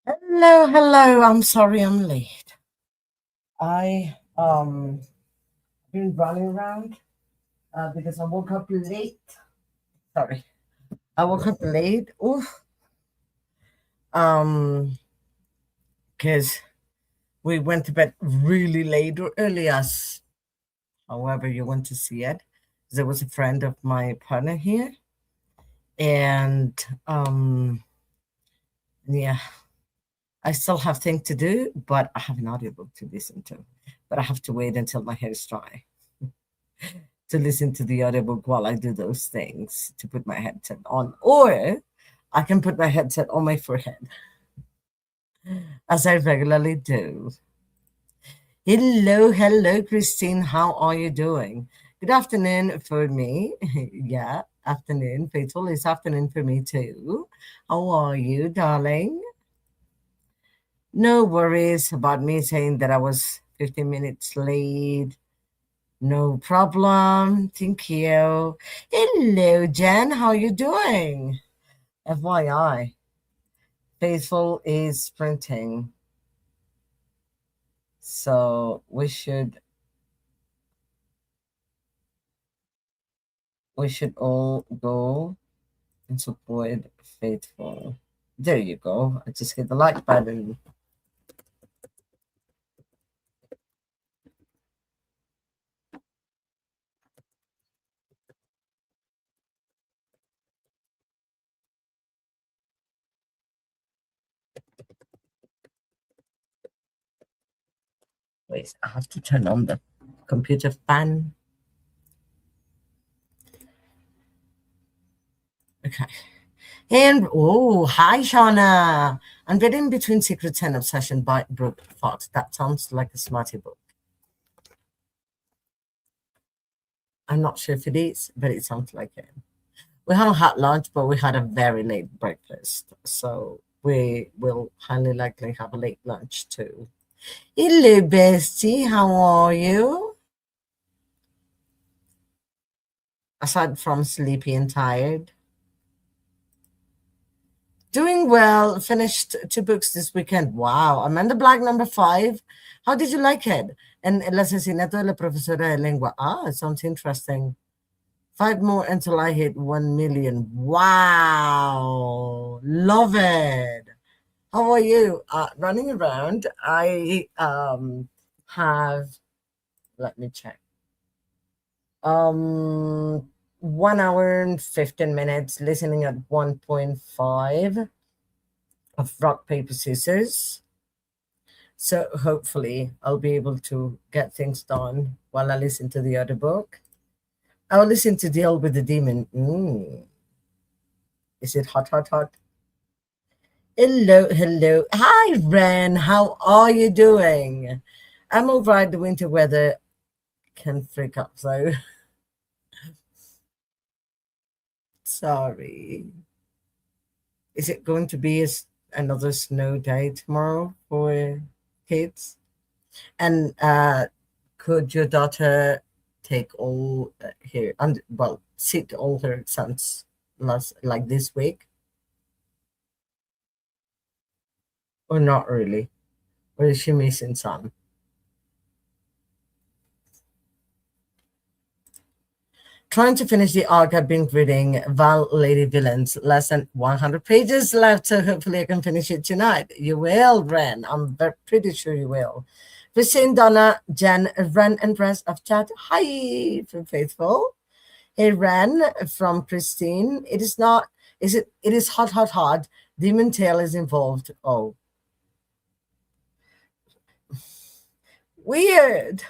Hello, hello. I'm sorry I'm late. I been running around because I woke up late. Sorry, I woke up late. Oof. Because we went to bed really late or early, as however you want to see it. There was a friend of my partner here, and yeah, I still have things to do, but I have an audiobook to listen to. But I have to wait until my hair is dry to listen to the audiobook while I do those things to put my headset on. Or I can put my headset on my forehead, as I regularly do. Hello, hello, Christine. How are you doing? Good afternoon for me. Yeah, afternoon. Faithful, it's afternoon for me too. How are you, darling? No worries about me saying that I was 15 minutes late. No problem. Thank you. Hello, Jen. How you doing? FYI, Faithful is sprinting, so we should all go and support Faithful. There you go. I just hit the like button. Wait, I have to turn on the computer fan. Okay. And oh, hi, Shauna. I'm reading Between Secrets and Obsession by Brooke Fox. That sounds like a smarty book. I'm not sure if it is, but it sounds like it. We haven't had lunch, but we had a very late breakfast. So we will highly likely have a late lunch too. Hello, bestie. How are you? Aside from sleepy and tired. Doing well. Finished 2 books this weekend. Wow. Amanda Black, number 5. How did you like it? And El asesinato de la profesora de lengua. Ah, it sounds interesting. 5 more until I hit 1 million. Wow. Love it. How are you? Running around. I have, let me check. 1 hour and 15 minutes listening at 1.5 of rock, paper, scissors. So hopefully I'll be able to get things done while I listen to the other book. I'll listen to Deal with the Demon. Is it hot, hot, hot? Hello, hello. Hi, Ren. How are you doing? I'm all right. The winter weather can freak up, so sorry. Is it going to be another snow day tomorrow for kids? And could your daughter take all her, well, sit all her exams like this week? Or not really? Or is she missing some? Trying to finish the arc I've been reading, Val Lady Villains. Less than 100 pages left, so hopefully I can finish it tonight. You will, Ren. I'm pretty sure you will. Christine, Donna, Jen, Ren, and rest of chat. Hi, from Faithful. Hey, Ren, from Christine. It is not, is it? It is hot, hot, hot. Demon Tail is involved. Oh, weird.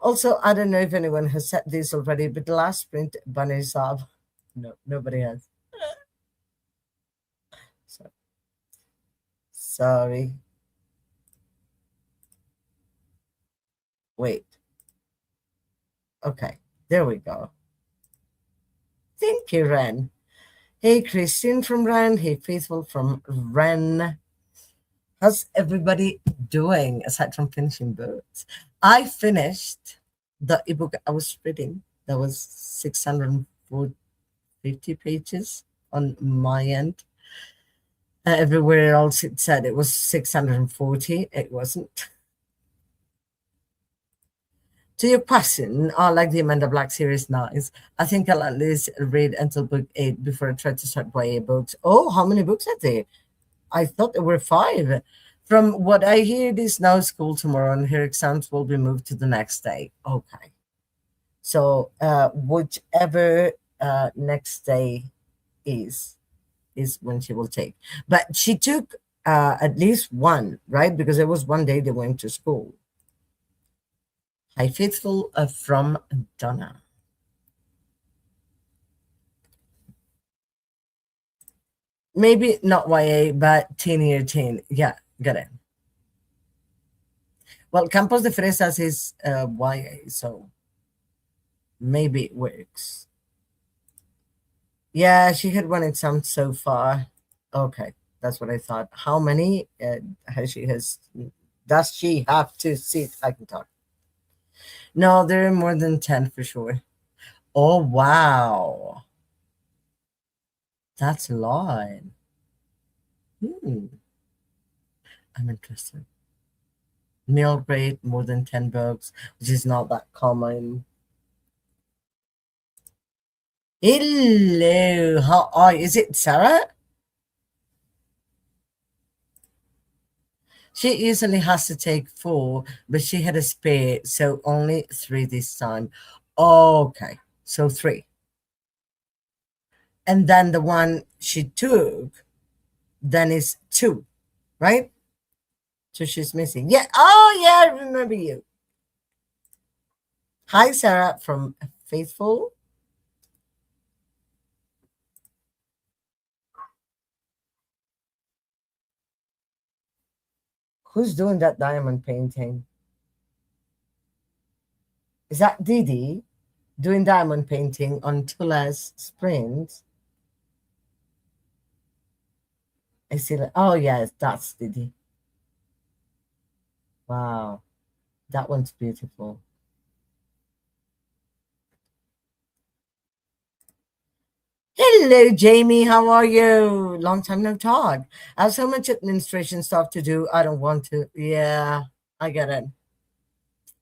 Also, I don't know if anyone has said this already, but the last sprint, Bunny Saab. No, nobody has. So, sorry. Wait. Okay, there we go. Thank you, Ren. Hey, Christine from Ren. Hey, Faithful from Ren. How's everybody doing aside from finishing books? I finished the ebook I was reading. That was 650 pages on my end. Everywhere else it said it was 640. It wasn't. To your question, I like the Amanda Black series nice. I think I'll at least read until book 8 before I try to start YA books. Oh, how many books are there? I thought there were 5. From what I hear, there's no school tomorrow and her exams will be moved to the next day. Okay. So whichever next day is is when she will take. But she took at least one, right? Because there was one day they went to school. Hi, Faithful from Donna. Maybe not YA, but teen teen. Yeah, got it. Well, Campos de Fresas is YA, so maybe it works. Yeah, she had one exam so far. Okay, that's what I thought. How many has she has? Does she have to sit? I can talk. No, there are more than 10 for sure. Oh wow, that's a lot. Hmm, I'm interested. Meal rate more than 10 books, which is not that common. Hello, how are you? Is it Sarah? She usually has to take 4, but she had a spare, so only 3 this time. Okay, so 3. And then the one she took, then is 2, right? So she's missing. Yeah. Oh, yeah, I remember you. Hi, Sarah from Faithful. Who's doing that diamond painting? Is that Didi doing diamond painting on Tula's sprint? I see. Oh, yes, that's Didi. Wow, that one's beautiful. Hello, Jamie. How are you? Long time no talk. I have so much administration stuff to do. I don't want to. Yeah, I get it.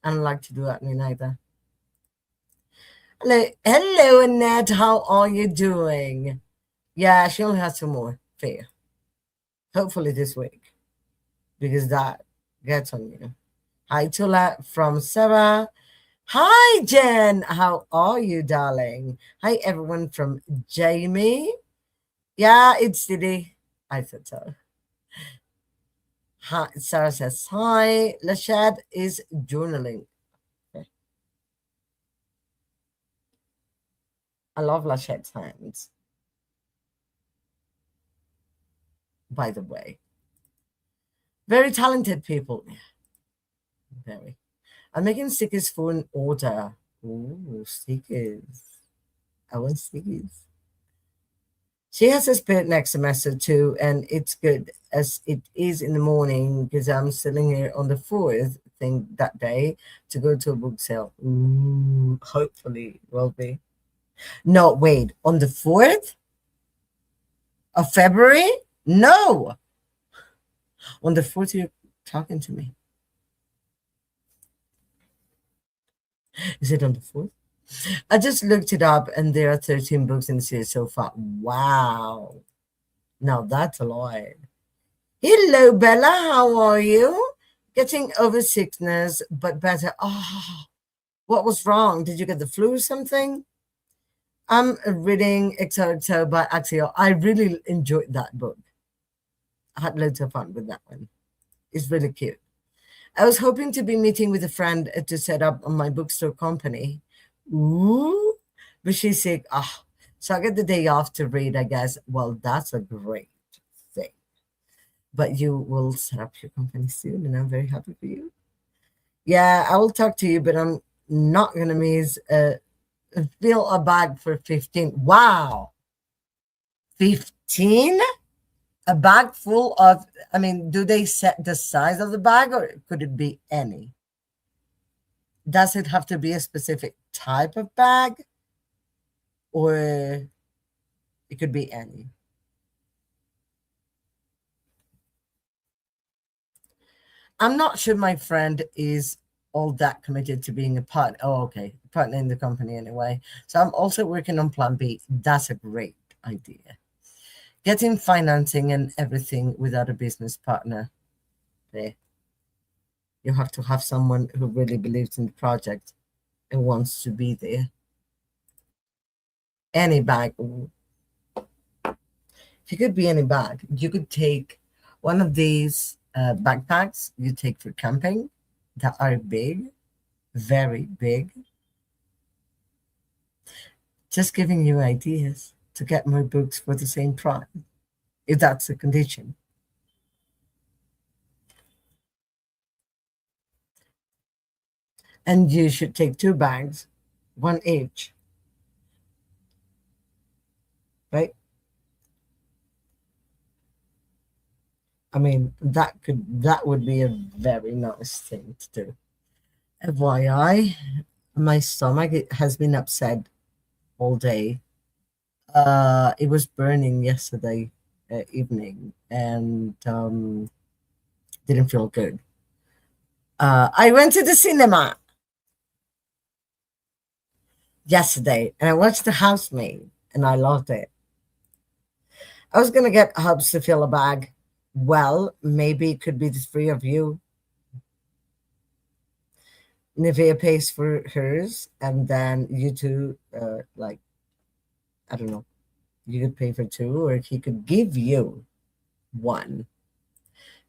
I don't like to do admin either. Hello, Annette. How are you doing? Yeah, she only has 2 more. Fair. Hopefully this week, because that gets on you. Hi, Tula from Sarah. Hi, Jen. How are you, darling? Hi, everyone from Jamie. Yeah, it's Didi. I thought so. Hi, Sarah says hi. Lachad is journaling. Okay. I love Lachad's hands, by the way. Very talented people. Very. I'm making stickers for an order. Ooh, stickers. I want stickers. She has a spirit next semester too, and it's good as it is in the morning because I'm sitting here on the 4th thing that day to go to a book sale. Ooh, hopefully will be. No, wait, on the 4th of February? No, on the 4th you're talking to me. Is it on the 4th? I just looked it up and there are 13 books in the series so far. Wow. Now that's a lot. Hello, Bella. How are you? Getting over sickness, but better. Oh, what was wrong? Did you get the flu or something? I'm reading XOXO by Axio. I really enjoyed that book. I had loads of fun with that one. It's really cute. I was hoping to be meeting with a friend to set up my bookstore company. Ooh, but she's sick. Ah, so I get the day off to read, I guess. Well, that's a great thing. But you will set up your company soon, and I'm very happy for you. Yeah, I will talk to you, but I'm not gonna miss fill a bag for 15. Wow, 15? A bag full of, I mean, do they set the size of the bag or could it be any? Does it have to be a specific type of bag or it could be any? I'm not sure my friend is all that committed to being a partner. Oh, okay, partner in the company anyway. So I'm also working on Plan B. That's a great idea. Getting financing and everything without a business partner. There, you have to have someone who really believes in the project and wants to be there. Any bag, if you could be any bag, you could take one of these backpacks you take for camping that are big, very big, just giving you ideas to get more books for the same price, if that's the condition. And you should take two bags, one each, right? I mean, that would be a very nice thing to do. FYI, my stomach has been upset all day. It was burning yesterday evening and didn't feel good. I went to the cinema yesterday and I watched The Housemaid and I loved it. I was gonna get Hubs to fill a bag. Well, maybe it could be the three of you. Nivea pays for hers, and then you two, like, I don't know, you could pay for two, or he could give you one.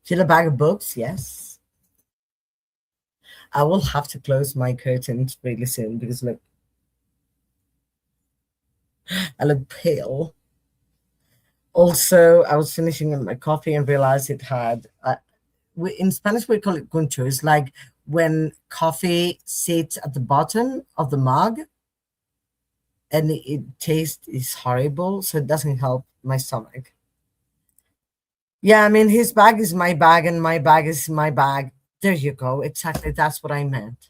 Fill a bag of books, yes. I will have to close my curtains really soon because look, I look pale. Also, I was finishing my coffee and realized it had, in Spanish, we call it concho. It's like when coffee sits at the bottom of the mug and it tastes is horrible, so it doesn't help my stomach. Yeah, I mean, his bag is my bag and my bag is my bag. There you go. Exactly. That's what I meant.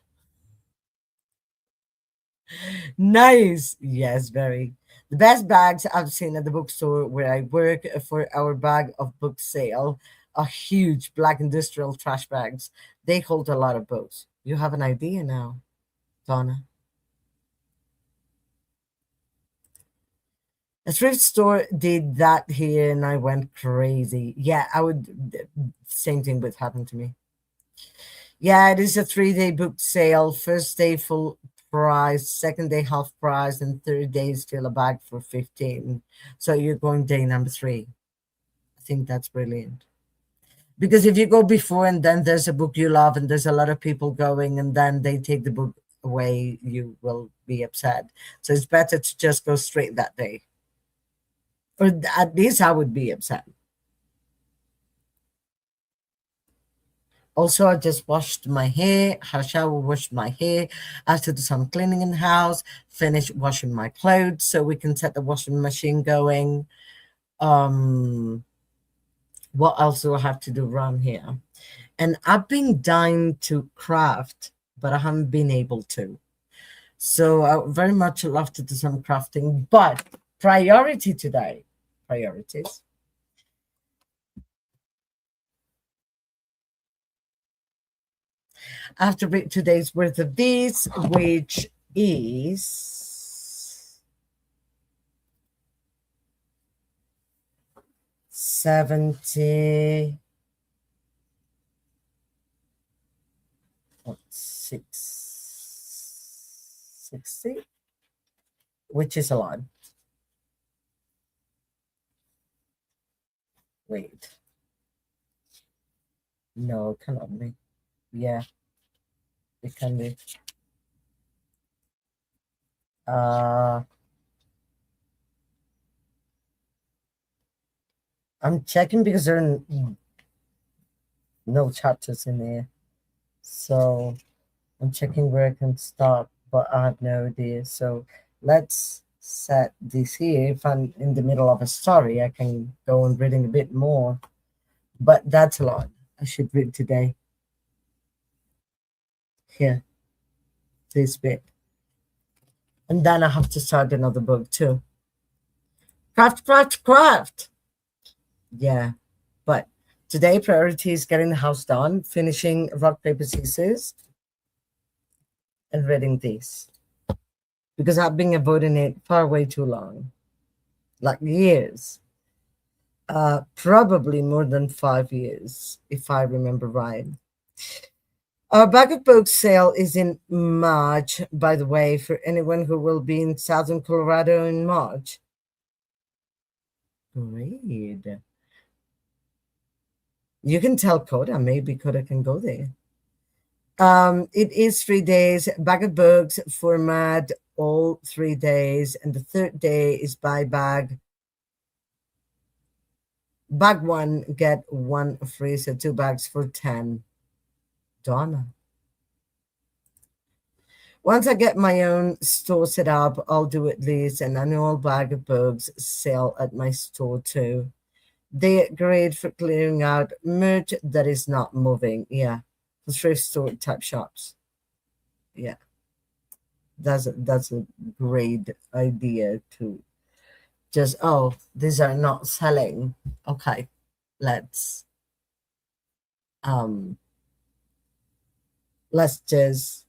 Nice. Yes, very. The best bags I've seen at the bookstore where I work for our bag of book sale are huge black industrial trash bags. They hold a lot of books. You have an idea now, Donna. A thrift store did that here and I went crazy. Yeah, I would, same thing would happen to me. Yeah, it is a 3-day book sale. First day full price, second day half price, and third day is still a bag for 15. So you're going day number 3. I think that's brilliant. Because if you go before and then there's a book you love and there's a lot of people going and then they take the book away, you will be upset. So it's better to just go straight that day. Or at least I would be upset. Also, I just washed my hair, had a shower, washed my hair. I have to do some cleaning in the house, finish washing my clothes so we can set the washing machine going. What else do I have to do around here? And I've been dying to craft, but I haven't been able to. So I very much love to do some crafting, but priority today, priorities. I have to read today's worth of these, which is 70. What, 660, which is a lot. Wait, no, it cannot be. Yeah, it can be. Uh, I'm checking because there are no chapters in there, so I'm checking where I can stop, but I have no idea. So let's set this here. If I'm in the middle of a story, I can go on reading a bit more, but that's a lot. I should read today. Here, this bit. And then I have to start another book too. Craft, craft, craft. Yeah, but Today, priority is getting the house done, finishing rock, paper, scissors, and reading this because I've been avoiding it far way too long, like years, probably more than 5 years, if I remember right. Our bag of books sale is in March, by the way, for anyone who will be in Southern Colorado in March. Great. You can tell Coda, maybe Coda can go there. It is 3 days, bag of books format, all 3 days, and the third day is buy bag. Bag one, get one free, so 2 bags for 10. Donna. Once I get my own store set up, I'll do at least an annual bag of books sale at my store too. They're great for clearing out merch that is not moving. Yeah, for thrift store type shops. Yeah, that's a great idea to just, oh, these are not selling. Okay, let's um let's just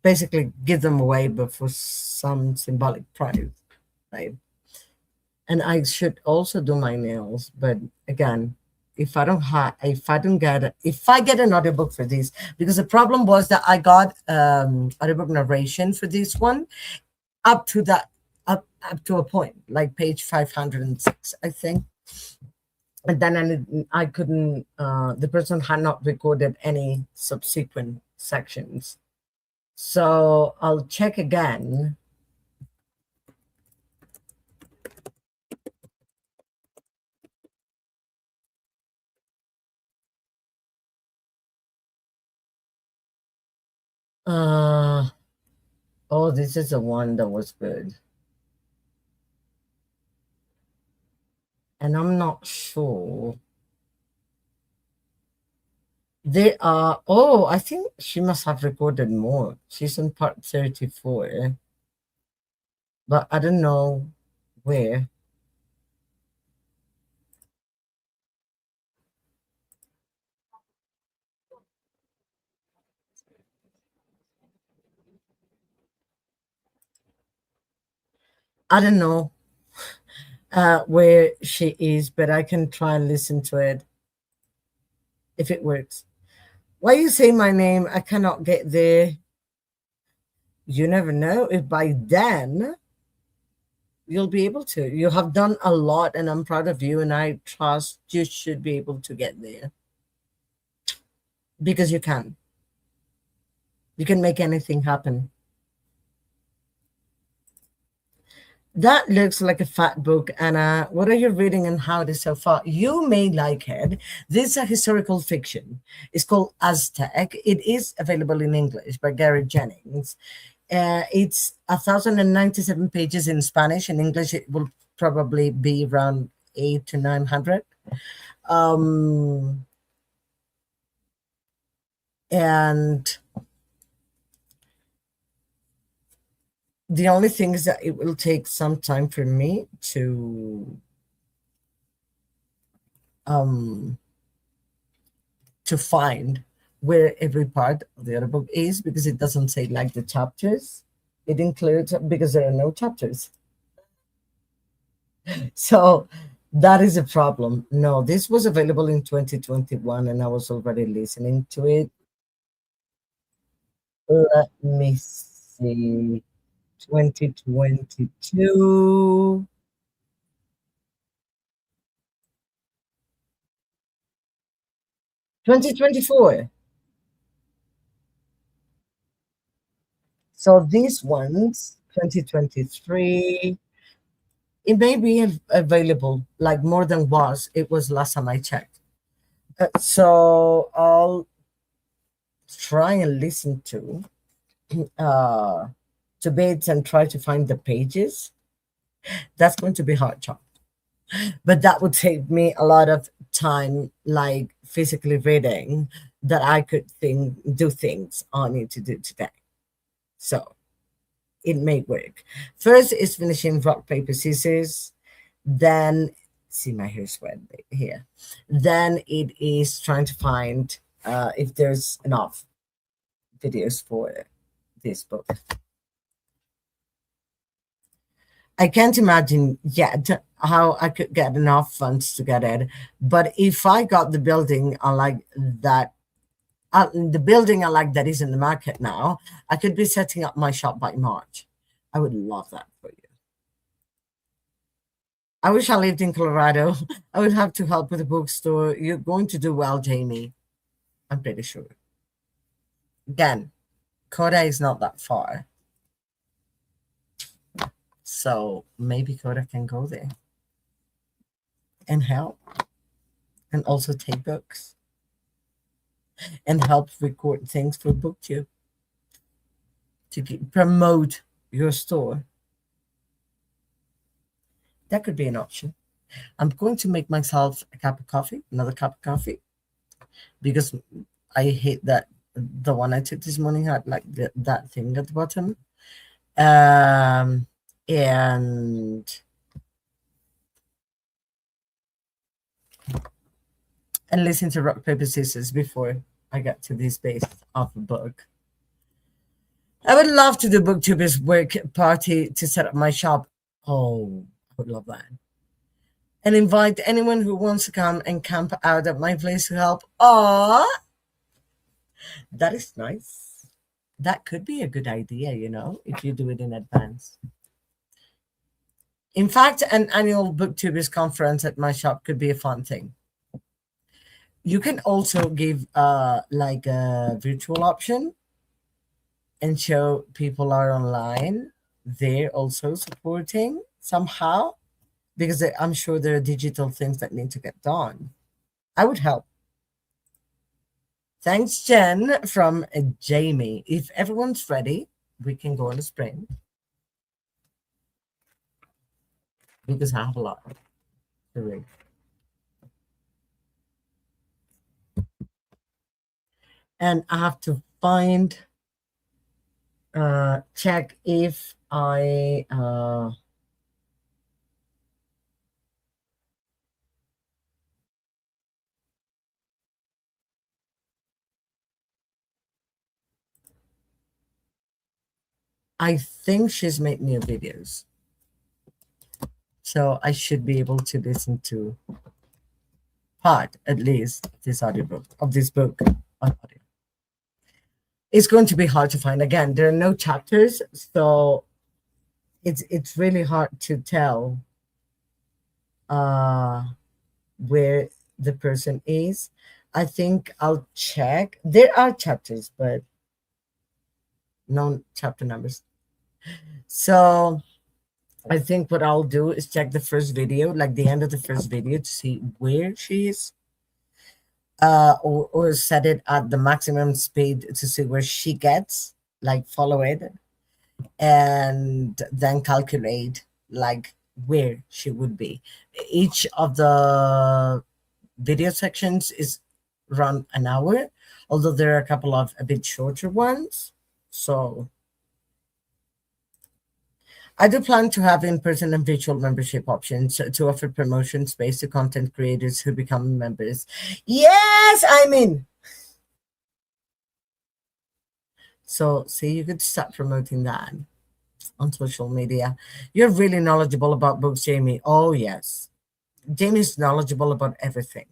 basically give them away, but for some symbolic price, right? And I should also do my nails, but again, if I get an audiobook for this, because the problem was that I got audiobook narration for this one up to that up to a point, like page 506, I think. And then I couldn't. The person had not recorded any subsequent sections, so I'll check again. Uh, oh, this is the one that was good. And I'm not sure. They are, oh, I think she must have recorded more. She's on part 34, but I don't know where. I don't know where she is, but I can try and listen to it if it works. Why you say my name? I cannot get there. You never know if by then you'll be able to. You have done a lot, and I'm proud of you, and I trust you should be able to get there because you can. You can make anything happen. That looks like a fat book, Anna. What are you reading and how it is so far? You may like it. This is a historical fiction. It's called Aztec. It is available in English by Gary Jennings. It's 1,097 pages in Spanish. In English, it will probably be around 800 to 900. And the only thing is that it will take some time for me um, to find where every part of the other book is, because it doesn't say like the chapters. It includes, because there are no chapters. So that is a problem. No, this was available in 2021 and I was already listening to it. Let me see. 2022. 2024. So these ones, 2023, it may be available like more than was. It was last time I checked. So I'll try and listen uh, to bits and try to find the pages. That's going to be hard job, but that would save me a lot of time, like physically reading, that I could do things I need to do today. So it may work. First is finishing rock, paper, scissors. Then See my hair sweat here. Then it is trying to find if there's enough videos for this book. I can't imagine yet how I could get enough funds to get it. But if I got the building I like that, the building I like that is in the market now, I could be setting up my shop by March. I would love that for you. I wish I lived in Colorado. I would have to help with the bookstore. You're going to do well, Jamie. I'm pretty sure. Again, Coda is not that far. So maybe Coda can go there and help and also take books and help record things for BookTube to promote your store. That could be an option. I'm going to make myself a cup of coffee, another cup of coffee, because I hate that the one I took this morning had like that thing at the bottom. And listen to Rock Paper Scissors before I get to this base of a book. I would love to do BookTubers work party to set up my shop. Oh, I would love that. And invite anyone who wants to come and camp out at my place to help. Aww, that is nice. That could be a good idea, if you do it in advance. In fact, an annual BookTubers conference at my shop could be a fun thing. You can also give like a virtual option and show people are online. They're also supporting somehow, because I'm sure there are digital things that need to get done. I would help. Thanks, Jen, from Jamie. If everyone's ready, we can go on a sprint, because I have a lot to read. And I have to find, check if I think she's made new videos. So I should be able to listen to part, at least, of this audiobook, of this book on audio. It's going to be hard to find. Again, there are no chapters, so it's really hard to tell where the person is. I think I'll check. There are chapters, but no chapter numbers. So I think what I'll do is check the first video, like the end of the first video, to see where she is. Or set it at the maximum speed to see where she gets, like follow it, and then calculate like where she would be. Each of the video sections is around an hour, although there are a couple of a bit shorter ones. So I do plan to have in-person and virtual membership options to offer promotion space to content creators who become members. Yes, I'm in. So see, you could start promoting that on social media. You're really knowledgeable about books, Jamie. Oh, yes. Jamie's knowledgeable about everything.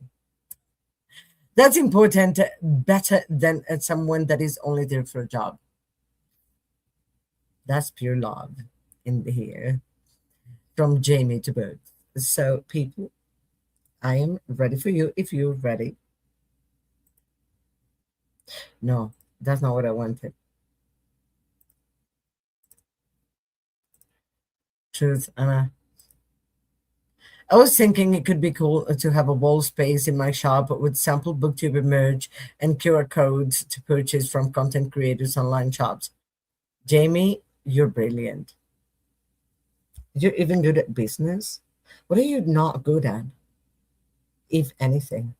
That's important, better than someone that is only there for a job. That's pure love in here from Jamie to books. So, people, I am ready for you if you're ready. No, that's not what I wanted. Truth, Anna. I was thinking it could be cool to have a wall space in my shop with sample booktube merch and QR codes to purchase from content creators online shops. Jamie, you're brilliant. You're even good at business. What are you not good at, if anything?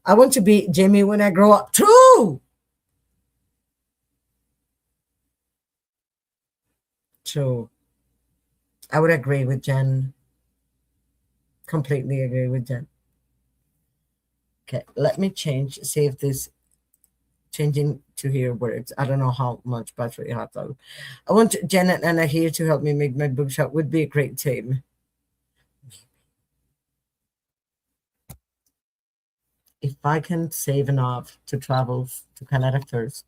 I want to be Jamie when I grow up. True. True. I would agree with Jen completely agree with Jen. Okay, let me see if this changing to here works. I don't know how much battery I have though. I want Jen and Anna here to help me make my bookshop. Would be a great team. If I can save enough to travel to Canada first,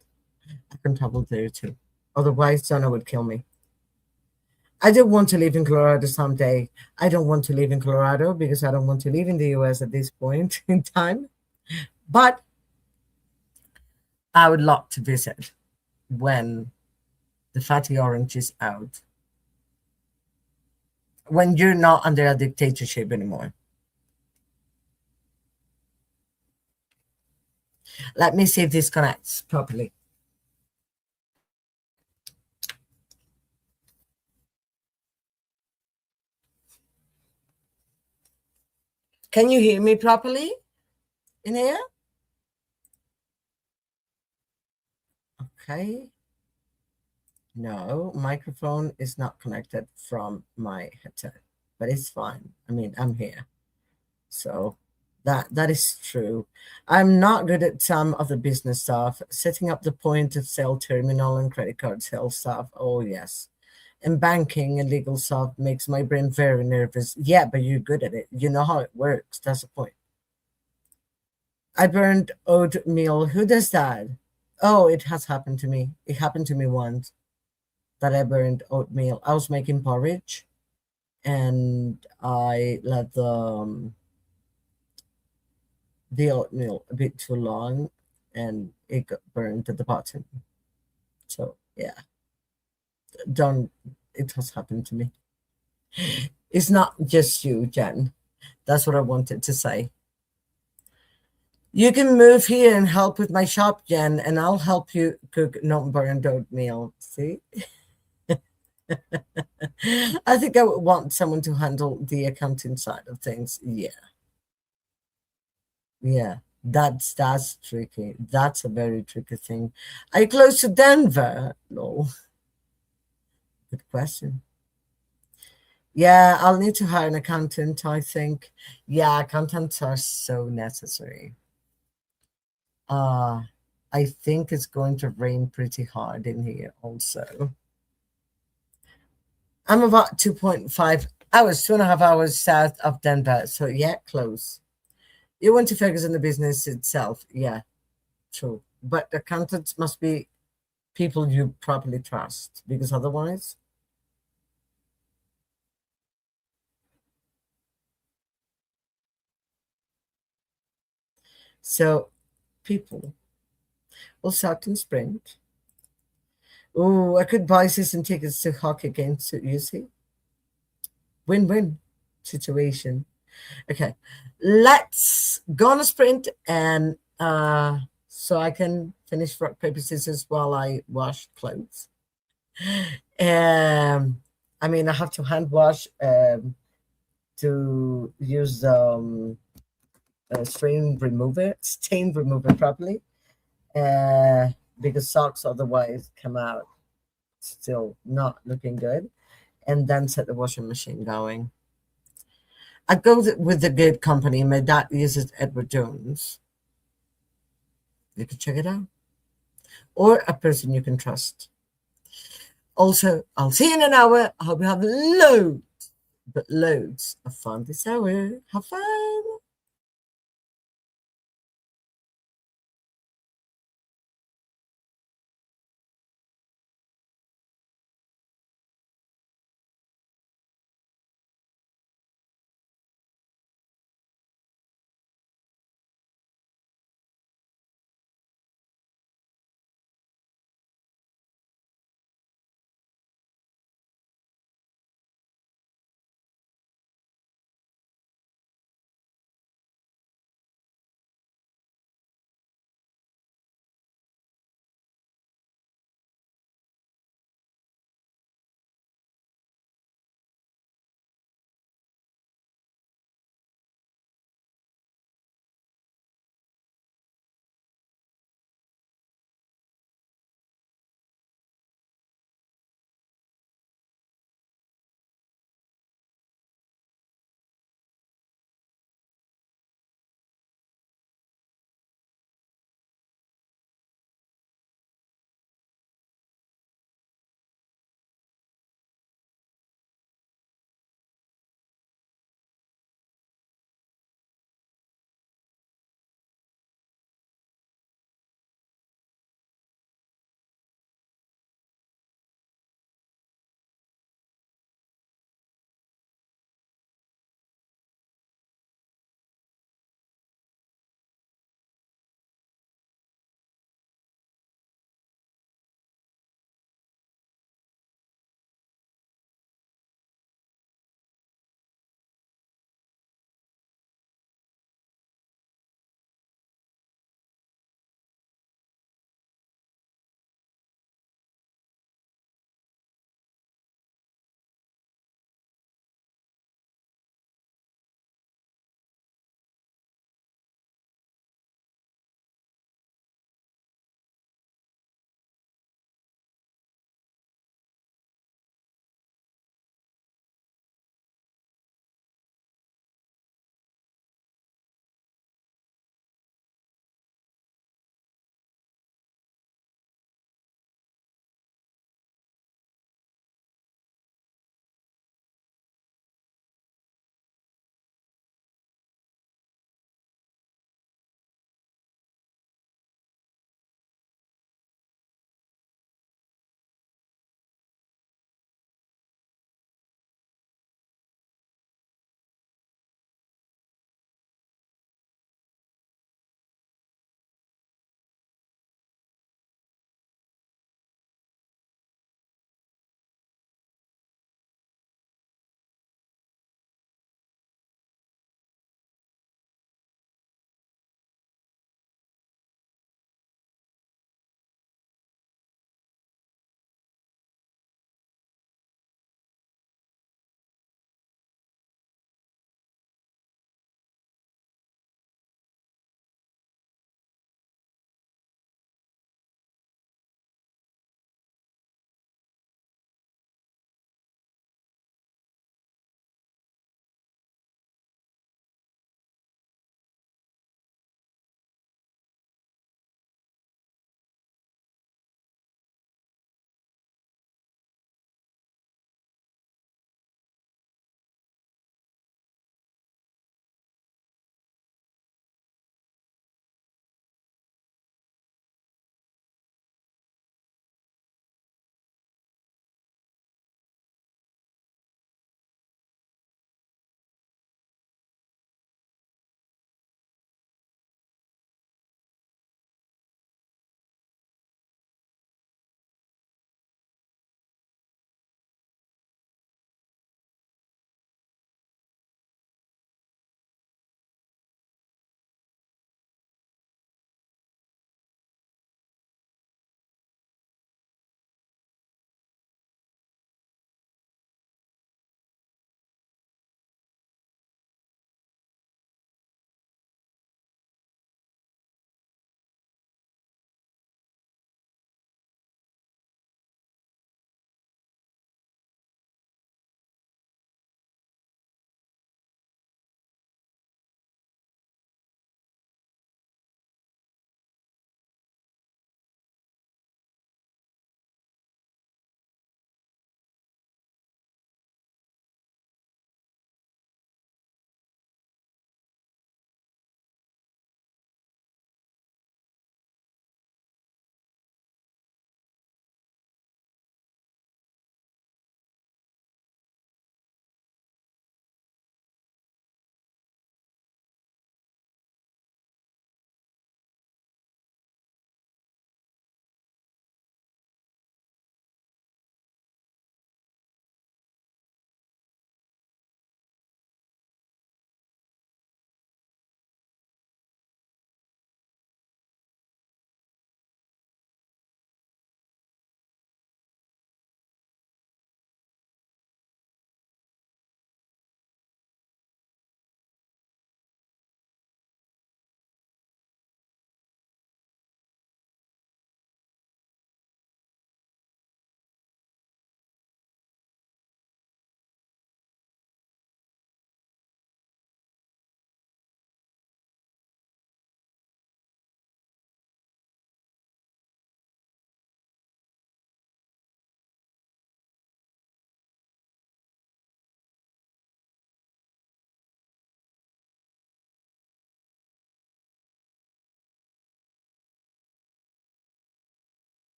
I can travel there too. Otherwise, Donna would kill me. I don't want to live in Colorado someday. I don't want to live in Colorado because I don't want to live in the US at this point in time. But I would love to visit when the fatty orange is out, when you're not under a dictatorship anymore. Let me see if this connects properly. Can you hear me properly in here? Okay. No, microphone is not connected from my headset, but it's fine. I mean, I'm here. So that is true. I'm not good at some of the business stuff. Setting up the point of sale terminal and credit card sales stuff. Oh yes. And banking and legal stuff makes my brain very nervous. Yeah, but you're good at it. You know how it works. That's the point. I burned oatmeal. Who does that? Oh, it has happened to me. It happened to me once that I burned oatmeal. I was making porridge and I let the oatmeal a bit too long and it got burned at the bottom. So yeah, don't, it has happened to me. It's not just you, Jen. That's what I wanted to say. You can move here and help with my shop, Jen, and I'll help you cook not burned oatmeal. See? I think I would want someone to handle the accounting side of things. Yeah. Yeah. That's tricky. That's a very tricky thing. Are you close to Denver? No. Good question. Yeah, I'll need to hire an accountant, I think. Yeah, accountants are so necessary. I think it's going to rain pretty hard in here also. I'm about 2.5 hours, 2.5 hours south of Denver. So yeah, close. You want to focus on the business itself. Yeah, true. But accountants must be people you properly trust because otherwise. So people will start in sprint. Oh, I could buy season tickets to hockey games, you see? Win-win situation. Okay, let's go on a sprint and so I can finish rock, paper, scissors while I wash clothes. I mean, I have to hand wash to use stain remover properly because socks otherwise come out still not looking good, and then set the washing machine going. I go with the good company. My dad uses Edward Jones. You can check it out. Or a person you can trust. Also, I'll see you in an hour. I hope you have loads, but loads of fun this hour. Have fun.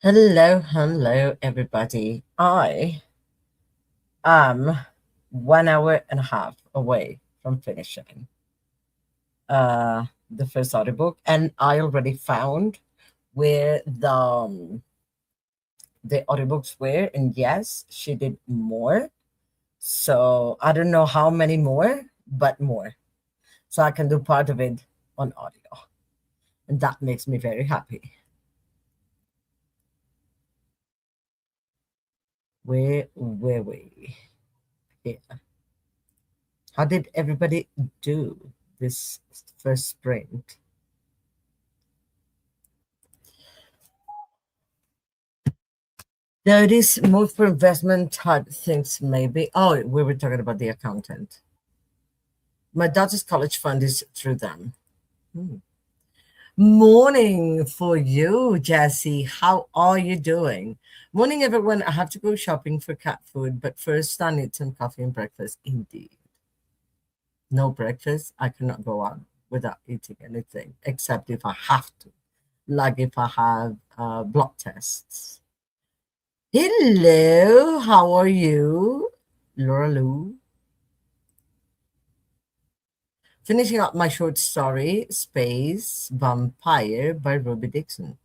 Hello, hello, everybody. I am 1 hour and a half away from finishing the first audiobook, and I already found where the audiobooks were, and yes, she did more. So I don't know how many more, but more. So I can do part of it on audio, and that makes me very happy. Where were we? Yeah. How did everybody do this first sprint? There is more for investment type things, maybe. Oh, we were talking about the accountant. My daughter's college fund is through them. Hmm. Morning for you, Jessie. How are you doing? Morning, everyone. I have to go shopping for cat food, but first I need some coffee and breakfast. Indeed. No breakfast. I cannot go out without eating anything, except if I have to, like if I have blood tests. Hello, how are you? Laura Lou. Finishing up my short story, Space Vampire by Ruby Dixon.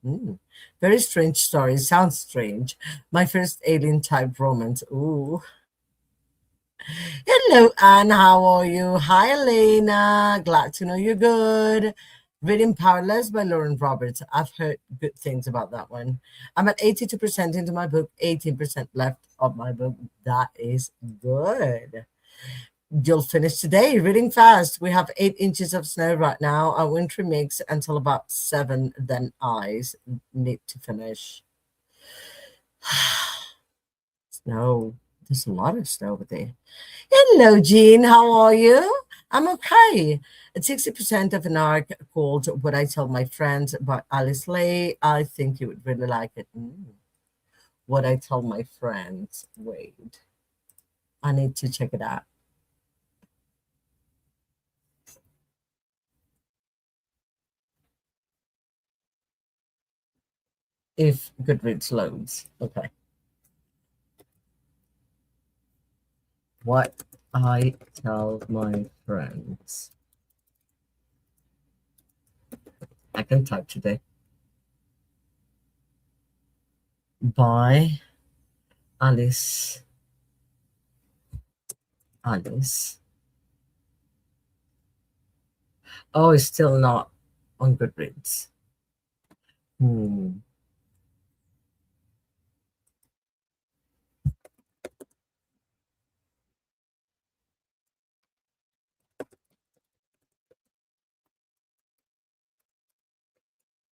Very strange story. Sounds strange. My first alien type romance. Ooh. Hello, Anne. How are you? Hi, Elena. Glad to know you're good. Reading Powerless by Lauren Roberts. I've heard good things about that one. I'm at 82% into my book, 18% left of my book. That is good. You'll finish today. Reading fast. We have 8 inches of snow right now. Our wintry mix until about 7. Then eyes need to finish. Snow. There's a lot of snow over there. Hello, Jean. How are you? I'm okay. It's 60% of an arc called What I Tell My Friends by Alice Lay. I think you would really like it. What I Tell My Friends. Wait, I need to check it out. If Goodreads loads. Okay. What I Tell My Friends. I can type today. By Alice. Alice. Oh, it's still not on Goodreads. Hmm.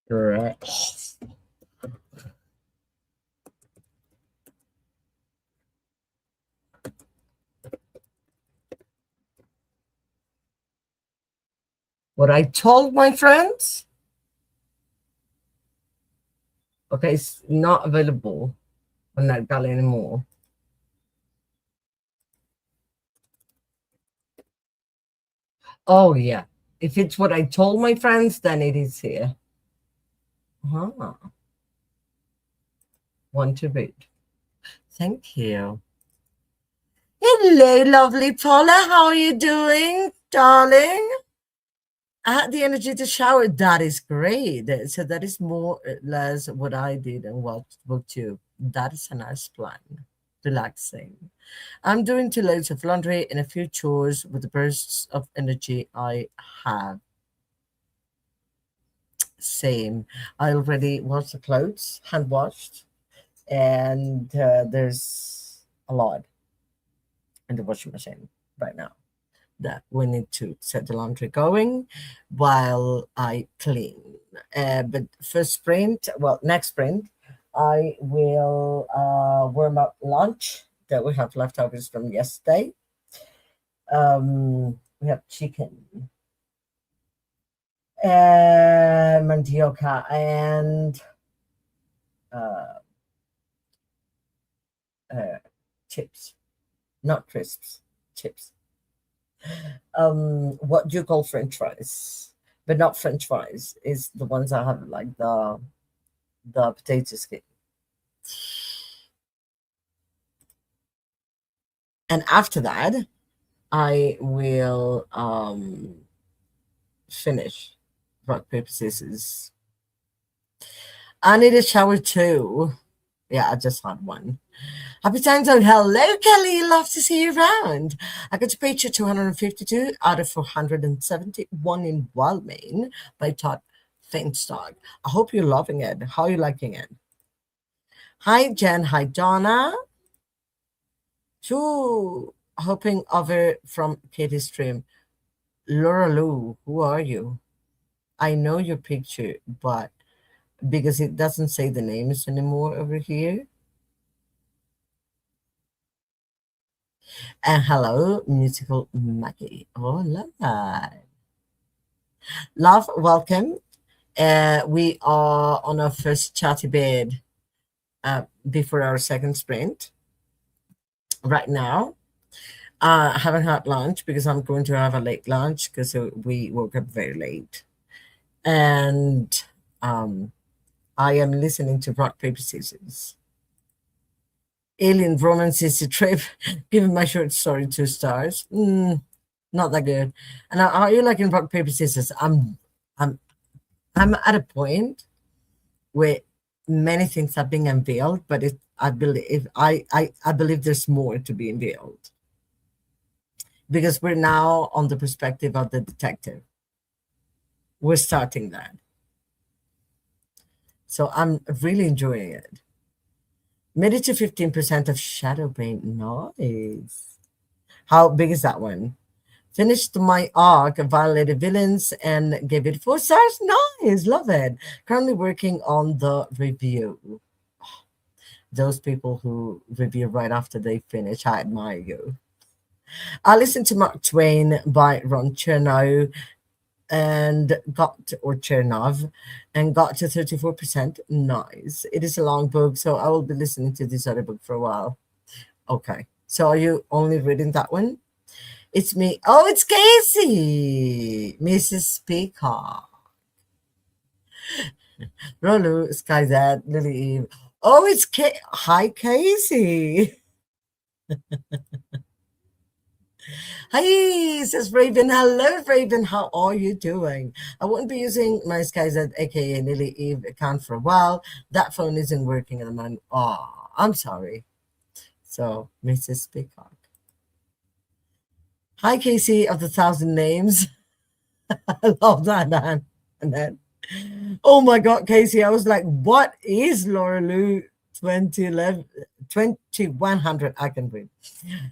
Correct. What I told my friends. Okay, it's not available on that galley anymore. Oh yeah. If it's what I told my friends, then it is here. Huh. Want to read. Thank you. Hello, lovely Paula. How are you doing, darling? I had the energy to shower. That is great. So that is more or less what I did and what book too. That is a nice plan. Relaxing. I'm doing 2 loads of laundry and a few chores with the bursts of energy I have. Same. I already washed the clothes, hand washed, and there's a lot in the washing machine right now that we need to set the laundry going while I clean. But first sprint, well, next sprint, I will warm up lunch that we have leftovers from yesterday. We have chicken, mandioca, and uh, uh, chips, not crisps, chips. What do you call French fries? But not French fries. Is the ones that have like the potato skin. And after that, I will finish rock paper scissors. I need a shower too. Yeah, I just had one. Happy times and hello, Kelly. Love to see you around. I got to page 252 out of 471 in Wildmain by Todd Feinstock. I hope you're loving it. How are you liking it? Hi, Jen. Hi, Donna. Shoo. Hopping over from Katie's stream. Laura Lou, who are you? I know your picture, but because it doesn't say the names anymore over here. And hello, musical Maggie. Oh, love that. Love, welcome. We are on our first chatty bed before our second sprint right now. I haven't had lunch because I'm going to have a late lunch because we woke up very late. And I am listening to Rock, Paper, Scissors. Alien Romance is a trip. Giving my short story 2 stars. Not that good. And are you liking Rock, Paper, Scissors? I'm I'm at a point where many things are being unveiled, but I believe there's more to be unveiled because we're now on the perspective of the detective. We're starting that, so I'm really enjoying it. Made it to 15% of Shadow Paint. Nice. How big is that one? Finished my arc, Violated Villains, and gave it 4 stars. Nice, love it. Currently working on the review. Those people who review right after they finish, I admire you. I listened to Mark Twain by Ron Chernow and Chernov and got to 34%. Nice. It is a long book, so I will be listening to this other book for a while. Okay. So are you only reading that one? It's me. Oh, it's Casey, Mrs. Peacock. Rolu, Skyzad, Lily Eve. Oh, it's Hi, Casey. Hi, says Raven. Hello, Raven. How are you doing? I won't be using my Skyzad, aka Lily Eve account for a while. That phone isn't working at the moment. Oh, I'm sorry. So, Mrs. Peacock. Hi, Casey of the Thousand Names. I love that, man. And then, oh my God, Casey, I was like, what is Laura Lou 2011, 2100? I can read.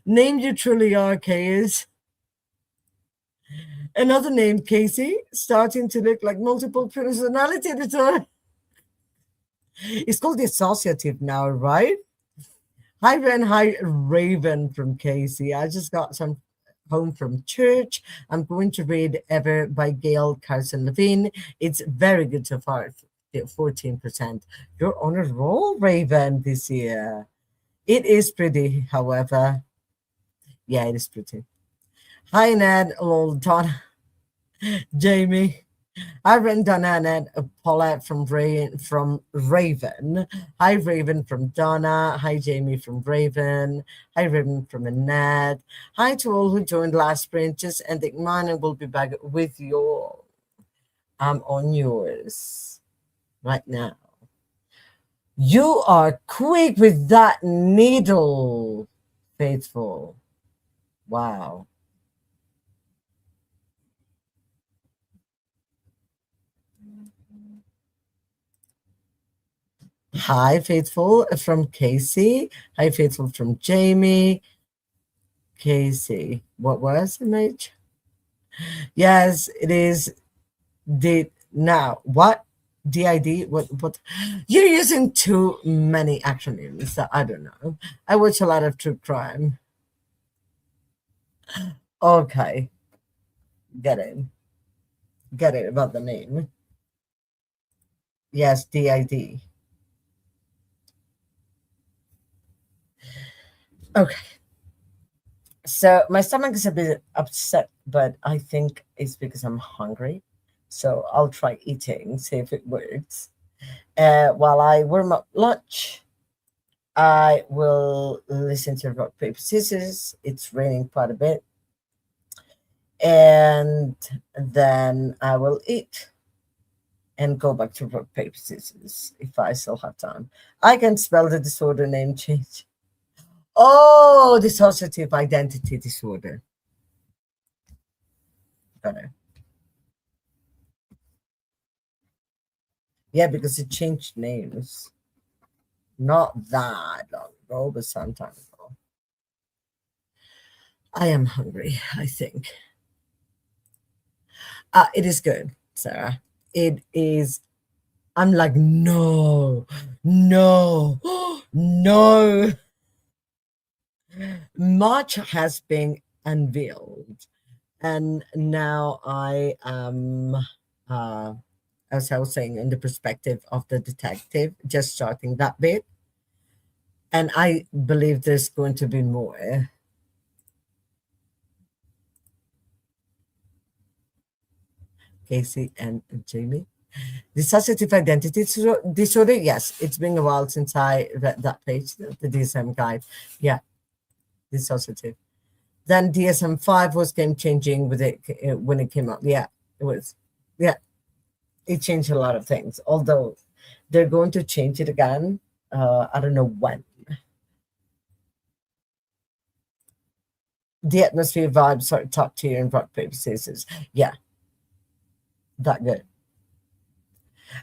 Name you truly are, Case. Another name, Casey, starting to look like multiple personality disorder. It's called dissociative now, right? Hi, Ren. Hi, Raven from Casey. I just got some home from church. I'm going to read Ever by Gail Carson Levine. It's very good so far. 14%. You're on a roll, Raven, this year. It is pretty, however. Yeah, it is pretty. Hi, Ned, old Donna, Jamie. Hi, Ren, Donna, Ned, Paulette from Raven. Hi, Raven from Donna. Hi, Jamie from Raven. Hi, Raven from Annette. Hi to all who joined last sprint. Just ending mine and we'll be back with you all. I'm on yours right now. You are quick with that needle, Faithful. Wow. Hi, Faithful from Casey. Hi, Faithful from Jamie. Casey. What was image? Yes, it is. Did now what? DID? What? You're using too many acronyms. That I don't know. I watch a lot of true crime. Okay, get it. Get it about the name. Yes, DID. Okay. So my stomach is a bit upset, but I think it's because I'm hungry. So I'll try eating, see if it works. While I warm up lunch. I will listen to rock, paper, scissors. It's raining quite a bit. And then I will eat and go back to rock, paper, scissors if I still have time. I can spell the disorder name change. Oh, dissociative identity disorder. Got it. Yeah, because it changed names. Not that long ago, but some time ago. I am hungry, I think. It is good, Sarah. It is. I'm like, no, no, no. Much has been unveiled. And now I am, as I was saying, in the perspective of the detective, just starting that bit. And I believe there's going to be more. Casey and Jamie. Dissociative identity disorder. Yes, it's been a while since I read that page, the DSM guide. Yeah, dissociative. Then DSM-5 was game changing with it when it came out. Yeah, it was. Yeah, it changed a lot of things. Although they're going to change it again. I don't know when. The atmosphere vibes are top tier in rock paper scissors. Yeah, that good.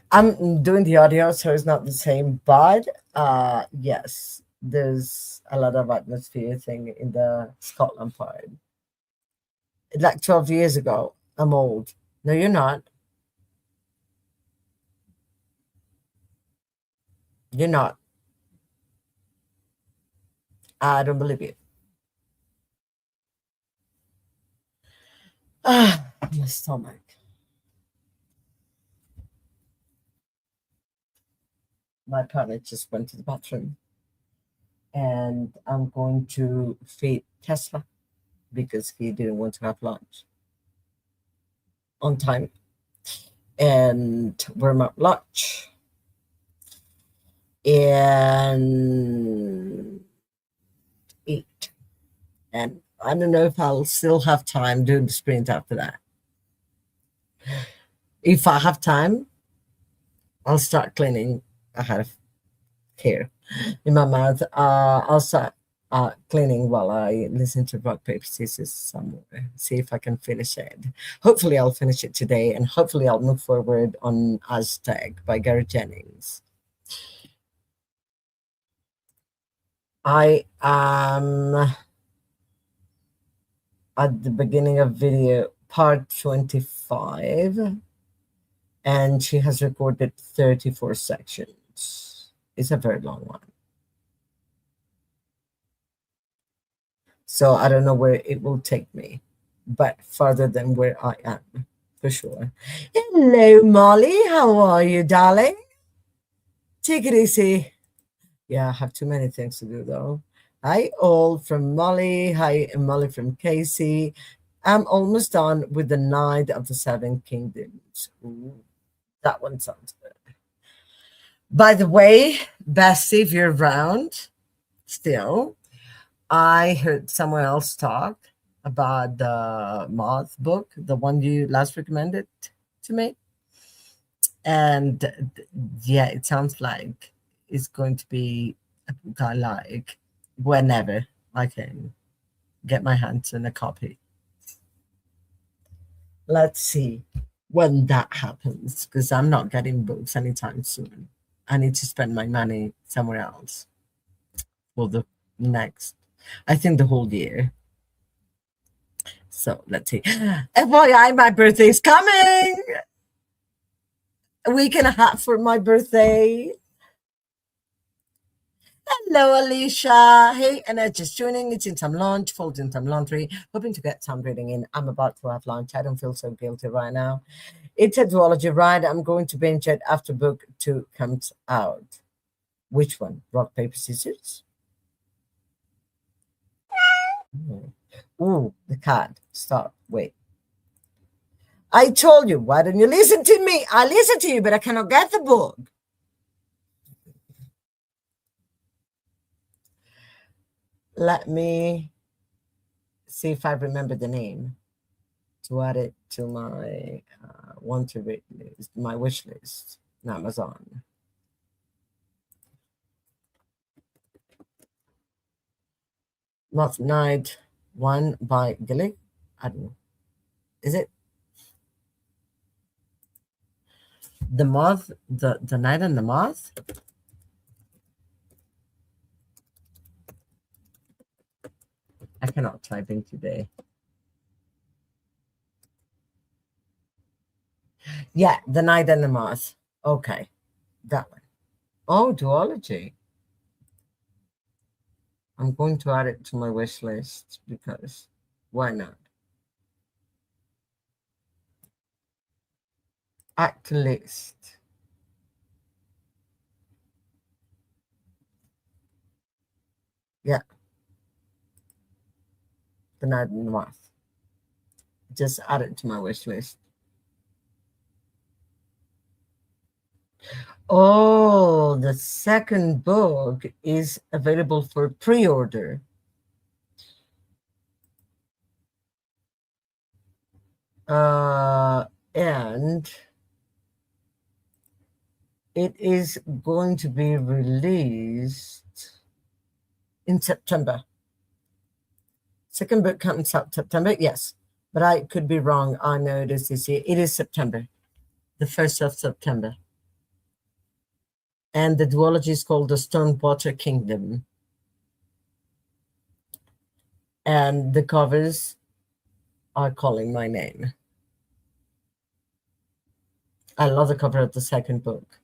I'm doing the audio, so it's not the same, but yes, there's a lot of atmosphere thing in the Scotland part. Like 12 years ago, I'm old. No, you're not. You're not. I don't believe you. Ah, my stomach. My partner just went to the bathroom, and I'm going to feed Tesla because he didn't want to have lunch on time and warm up lunch and eat. And I don't know if I'll still have time doing the sprint after that. If I have time, I'll start cleaning. I have hair in my mouth. I'll start cleaning while I listen to rock paper scissors somewhere. See if I can finish it. Hopefully, I'll finish it today, and hopefully, I'll move forward on Aztec by Gary Jennings. I am at the beginning of video part 25, and she has recorded 34 sections. It's a very long one. So I don't know where it will take me, but farther than where I am, for sure. Hello, Molly. How are you, darling? Take it easy. Yeah, I have too many things to do, though. Hi, all from Molly. Hi, Molly from Casey. I'm almost done with the Night of the Seven Kingdoms. Ooh, that one sounds good. By the way, Bessie, if you're around still, I heard someone else talk about the Moth book, the one you last recommended to me. And yeah, it sounds like it's going to be a book I like whenever I can get my hands on a copy. Let's see when that happens because I'm not getting books anytime soon. I need to spend my money somewhere else for the next, I think, the whole year. So let's see. FYI, my birthday is coming. A week and a half for my birthday. Hello, Alicia. Hey, and just tuning. It's in some lunch, folding some laundry, hoping to get some reading in. I'm about to have lunch. I don't feel so guilty right now. It's a duology ride. I'm going to binge it after book 2 comes out. Which one? Rock, paper, scissors? Mm. Ooh, the cat. Stop. Wait. I told you. Why don't you listen to me? I listen to you, but I cannot get the book. Let me see if I remember the name to add it to my want to read list, my wish list on Amazon. Moth Night One by Gilly. I don't know. Is it the moth? The Night and the Moth? I cannot type in today. Yeah, The Night and the Moth. Okay, that one. Oh, duology. I'm going to add it to my wish list because why not? Act list. Yeah, The Night and the Moth. Just add it to my wish list. Oh, the second book is available for pre-order. And it is going to be released in September. Second book comes out September, yes. But I could be wrong. I know it is this year. It is September, the 1st of September. And the duology is called The Stonewater Kingdom. And the covers are calling my name. I love the cover of the second book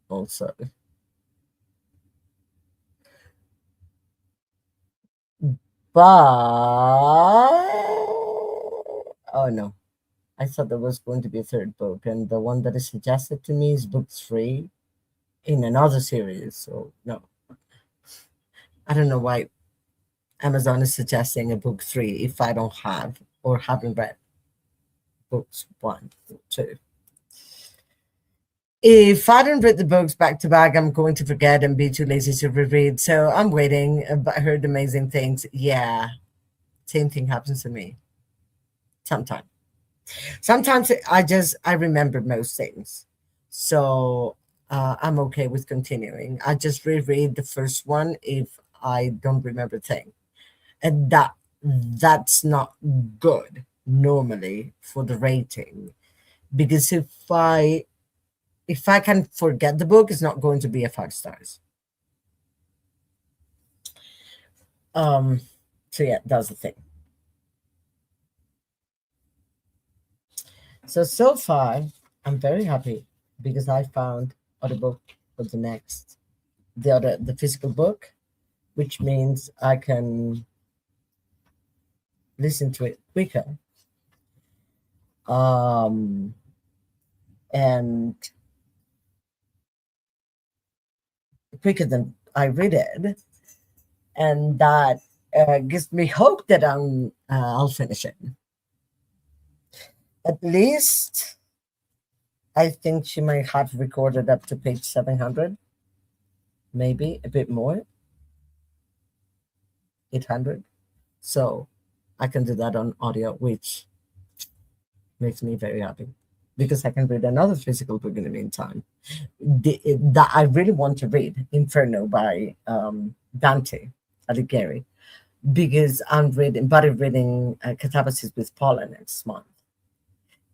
also. But oh no, I thought there was going to be a third book, and the one that is suggested to me is book 3 in another series. So no, I don't know why Amazon is suggesting a book 3 if I don't have or haven't read books 1 or 2. If I don't read the books back to back, I'm going to forget and be too lazy to reread. So I'm waiting. But I heard amazing things. Yeah, same thing happens to me sometimes. Sometimes I remember most things, so I'm okay with continuing. I just reread the first one if I don't remember thing, and that's not good normally for the rating, because if I can forget the book, it's not going to be a 5 stars. Um, so yeah, that's the thing. So far, I'm very happy because I found Audible for the physical book, which means I can listen to it quicker. And quicker than I read it, and that gives me hope that I'll finish it. At least I think she might have recorded up to page 700, maybe a bit more, 800. So I can do that on audio, which makes me very happy because I can read another physical book in the meantime. That I really want to read, Inferno by Dante Alighieri, because I'm reading Catabasis with Paula next month,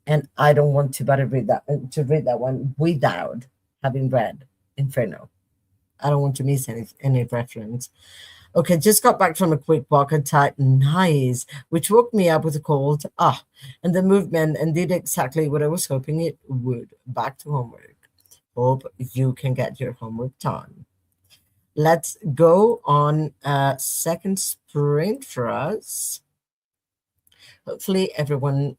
and I don't want to read that one without having read Inferno. I don't want to miss any reference. Okay, just got back from a quick walk and typed nice, which woke me up with a cold. And the movement and did exactly what I was hoping it would. Back to homework. Hope you can get your homework done. Let's go on a second sprint for us. Hopefully everyone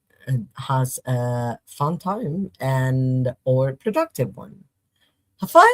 has a fun time and or productive one. Have fun.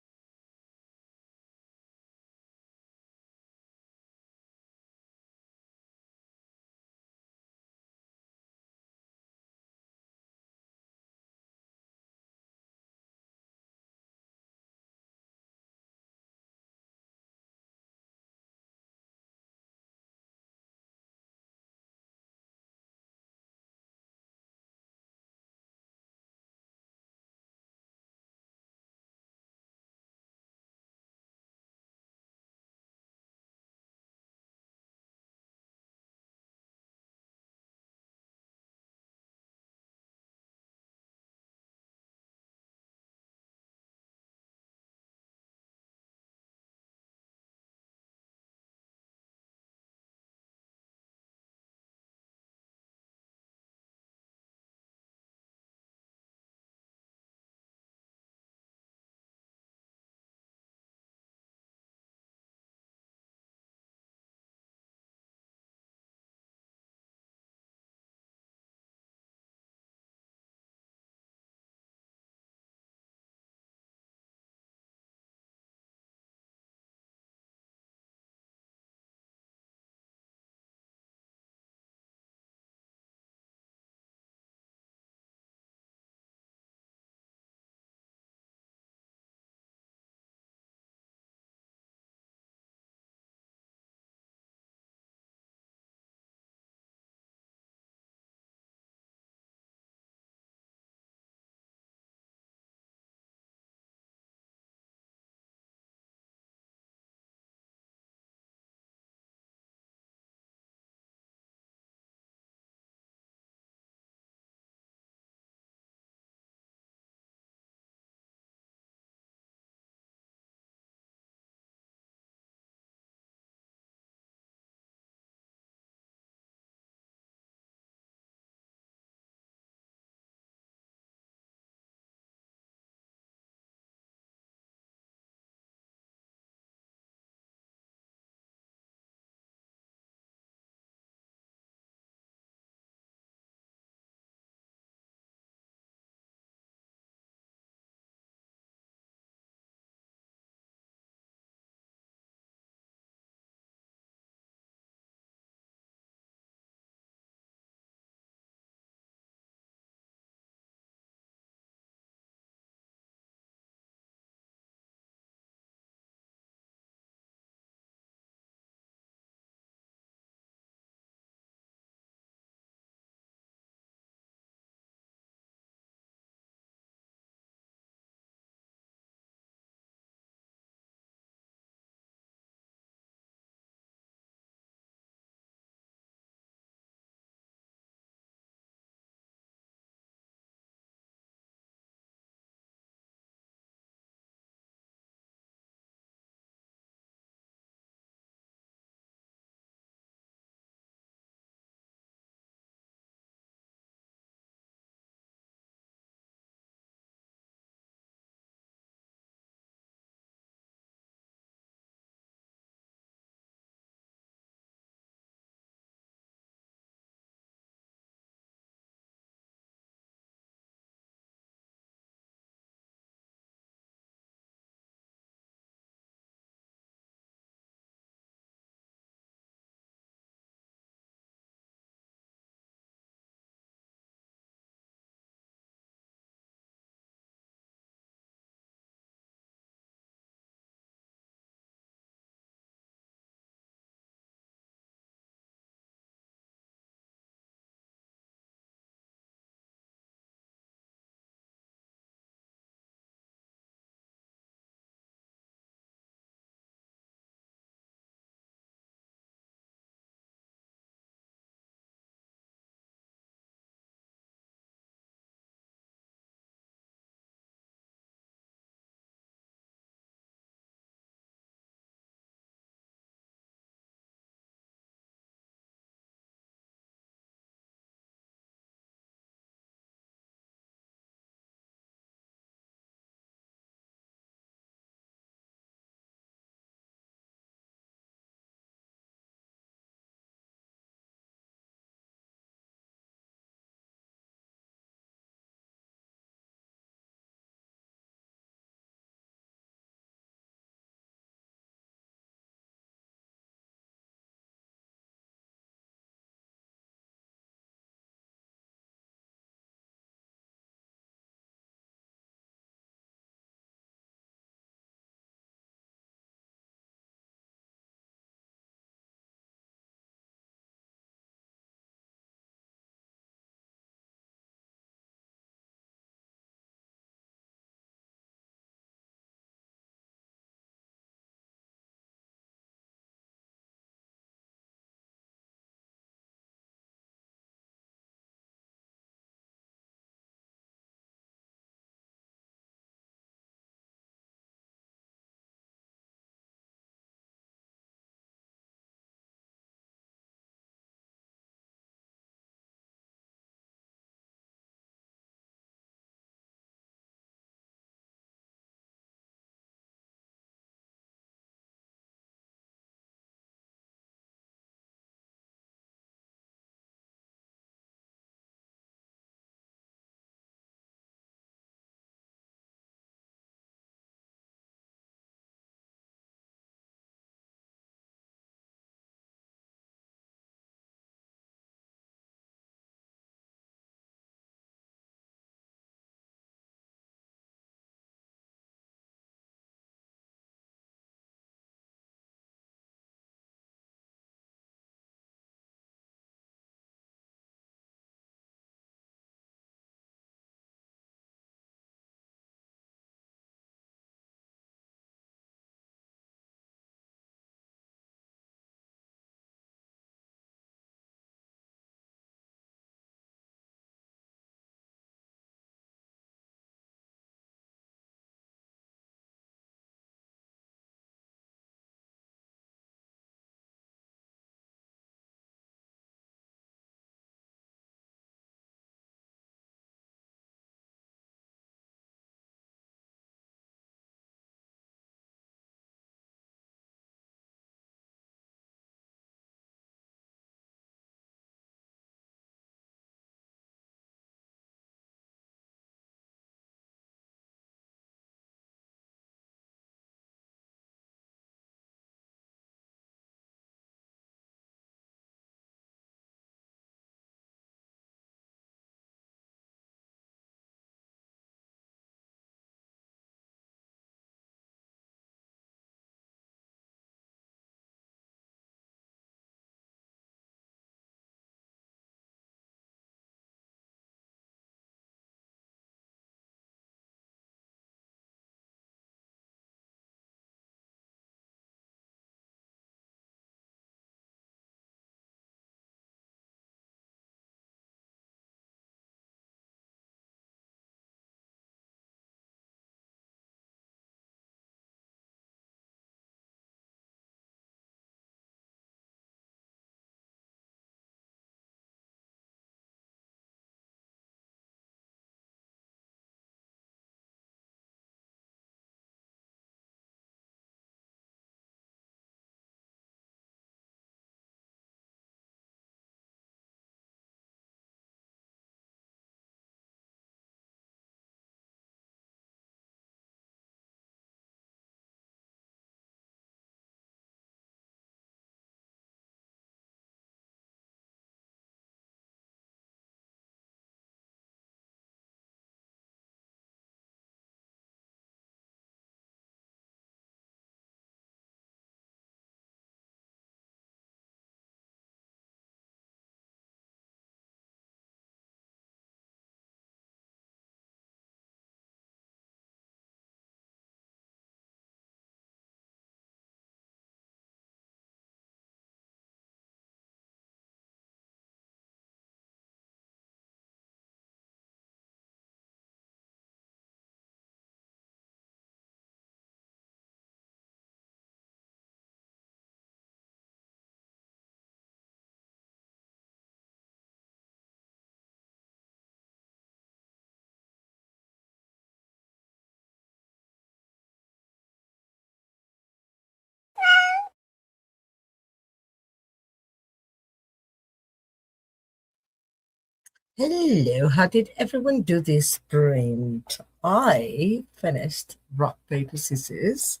Hello, how did everyone do this sprint? I finished rock, paper, scissors,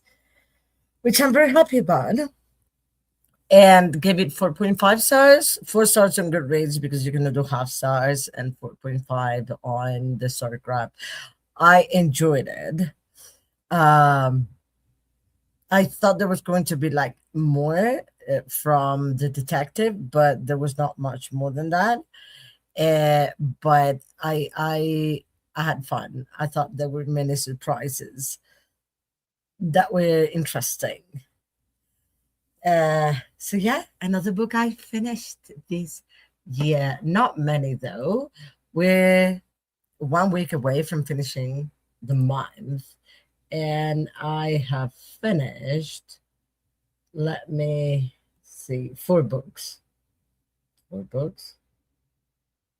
which I'm very happy about, and gave it 4.5 stars. 4 stars on Goodreads because you're going to do half stars, and 4.5 on the story graph. I enjoyed it. Um, I thought there was going to be like more from the detective, but there was not much more than that. Uh, but I had fun. I thought there were many surprises that were interesting. So yeah, another book I finished this year. Not many though. We're 1 week away from finishing the month, and I have finished. Let me see, 4 books. 4 books.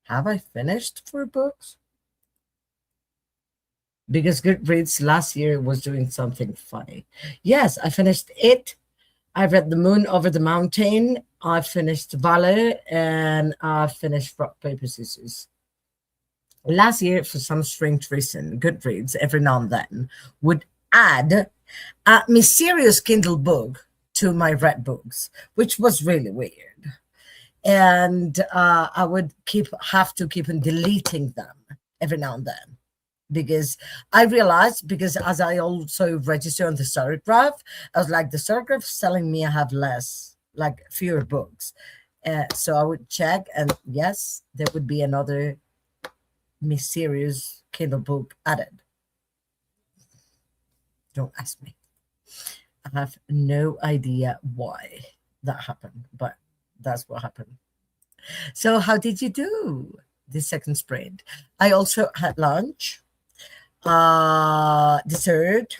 Have I finished 4 books? Because Goodreads last year was doing something funny. Yes, I finished it. I read The Moon Over the Mountain. I finished Valor, and I finished Rock, Paper, Scissors. Last year, for some strange reason, Goodreads every now and then would add a mysterious Kindle book to my read books, which was really weird. And I would have to keep on deleting them every now and then, because I realized, because as I also register on the story graph, I was like, the story graph is telling me I have less, like fewer books. So I would check, and yes, there would be another mysterious Kindle book added. Don't ask me. I have no idea why that happened, but that's what happened. So how did you do this second sprint? I also had lunch, dessert,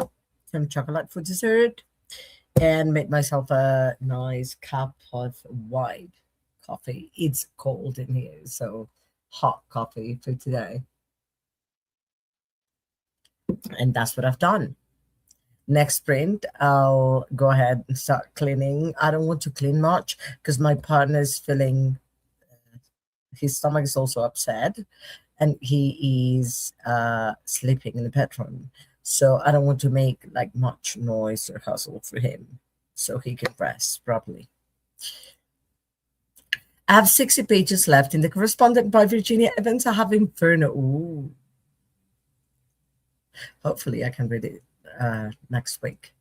some chocolate for dessert, and made myself a nice cup of white coffee. It's cold in here, so hot coffee for today. And that's what I've done. Next sprint, I'll go ahead and start cleaning. I don't want to clean much because my partner's feeling, his stomach is also upset, and he is sleeping in the bedroom. So I don't want to make like much noise or hustle for him, so he can rest properly. I have 60 pages left in The Correspondent by Virginia Evans. I have Inferno. Ooh. Hopefully I can read it next week.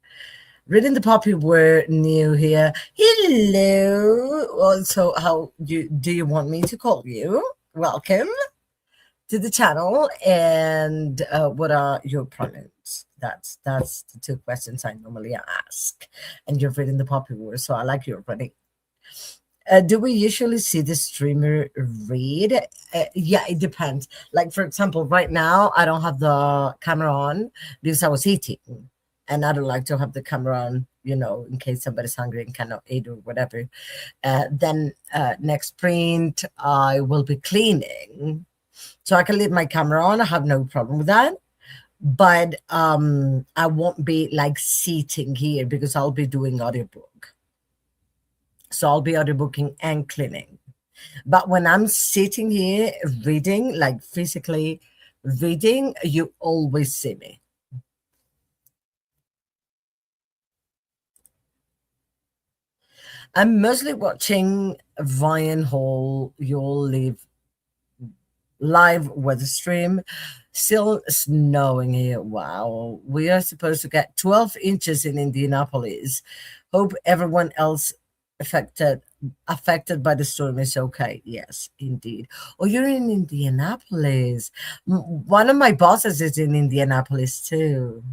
Reading the Poppy were new here. Hello. Also, how do you want me to call you? Welcome to the channel. And what are your pronouns? That's the 2 questions I normally ask. And you're reading the Poppy word, so I like your reading. Do we usually see the streamer read? Yeah, it depends. Like, for example, right now, I don't have the camera on because I was eating. And I don't like to have the camera on, in case somebody's hungry and cannot eat or whatever. Then next print, I will be cleaning. So I can leave my camera on. I have no problem with that. But I won't be like sitting here because I'll be doing audiobook. So I'll be audiobooking and cleaning. But when I'm sitting here reading, like physically reading, you always see me. I'm mostly watching Ryan Hall, You'll live weather stream. Still snowing here. Wow. We are supposed to get 12 inches in Indianapolis. Hope everyone else affected by the storm is okay. Yes, indeed. Oh, you're in Indianapolis. One of my bosses is in Indianapolis too.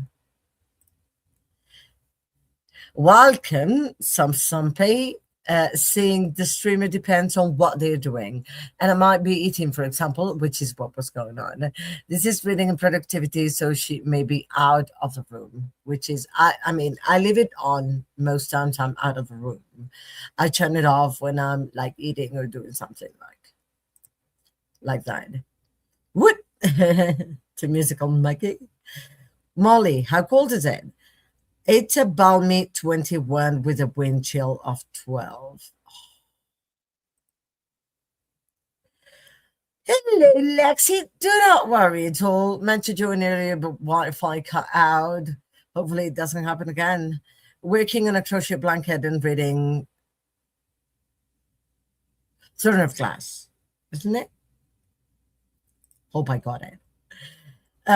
Welcome, some pay. Seeing the streamer depends on what they're doing, and I might be eating, for example, which is what was going on. This is reading and productivity, so she may be out of the room, which is I mean, I leave it on most times. I'm out of the room. I turn it off when I'm like eating or doing something like that. What? To musical Maggie. Molly, how cold is it? It's a balmy 21 with a wind chill of 12. Hello, Lexi. Do not worry at all. Meant to join earlier, but Wi-Fi cut out. Hopefully, it doesn't happen again. Working on a crochet blanket and reading Throne of Glass, isn't it? Hope I got it.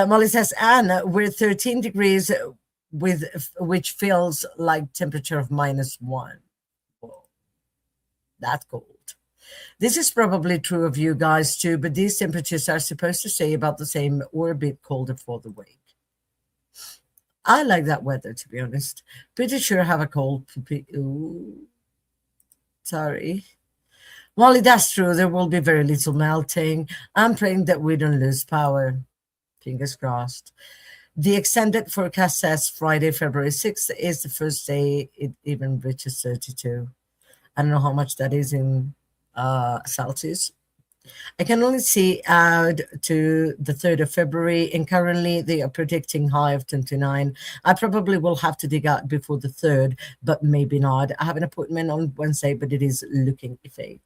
Molly says, Anne, we're 13 degrees with which feels like temperature of -1. Whoa, that's cold. This is probably true of you guys too, but these temperatures are supposed to stay about the same or a bit colder for the week. I like that weather, to be honest. Pretty sure I have a cold. Ooh, sorry. Molly, that's true. There will be very little melting. I'm praying that we don't lose power. Fingers crossed. The extended forecast says Friday, February 6th is the first day it even reaches 32. I don't know how much that is in Celsius. I can only see out to the 3rd of February, and currently they are predicting high of 29. I probably will have to dig out before the 3rd, but maybe not. I have an appointment on Wednesday, but it is looking iffy.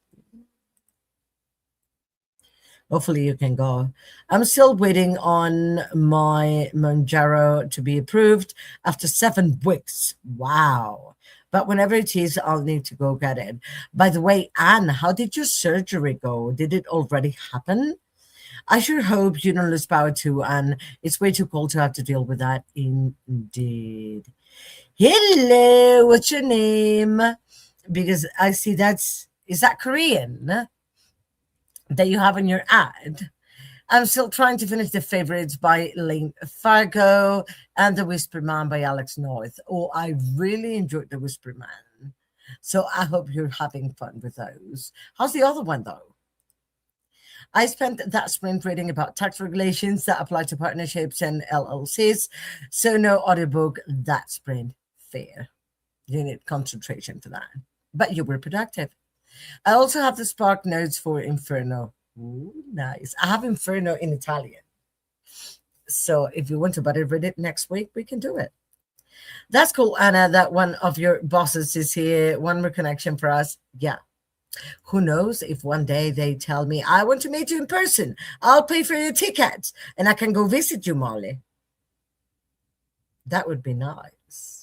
Hopefully you can go. I'm still waiting on my Monjaro to be approved after 7 weeks. Wow. But whenever it is, I'll need to go get it. By the way, Anne, how did your surgery go? Did it already happen? I sure hope you don't lose power too, Anne. It's way too cold to have to deal with that. Indeed. Hello, what's your name? Because I see is that Korean that you have in your ad? I'm still trying to finish The Favorites by Lane Fargo and The Whisper Man by Alex North. Oh, I really enjoyed The Whisper Man. So I hope you're having fun with those. How's the other one, though? I spent that sprint reading about tax regulations that apply to partnerships and LLCs. So no audiobook that sprint. Fair. You need concentration for that. But you were productive. I also have the Spark Notes for Inferno. Ooh, nice. I have Inferno in Italian. So if you want to better read it next week, we can do it. That's cool, Anna, that one of your bosses is here. One more connection for us. Yeah. Who knows if one day they tell me, I want to meet you in person. I'll pay for your tickets and I can go visit you, Molly. That would be nice.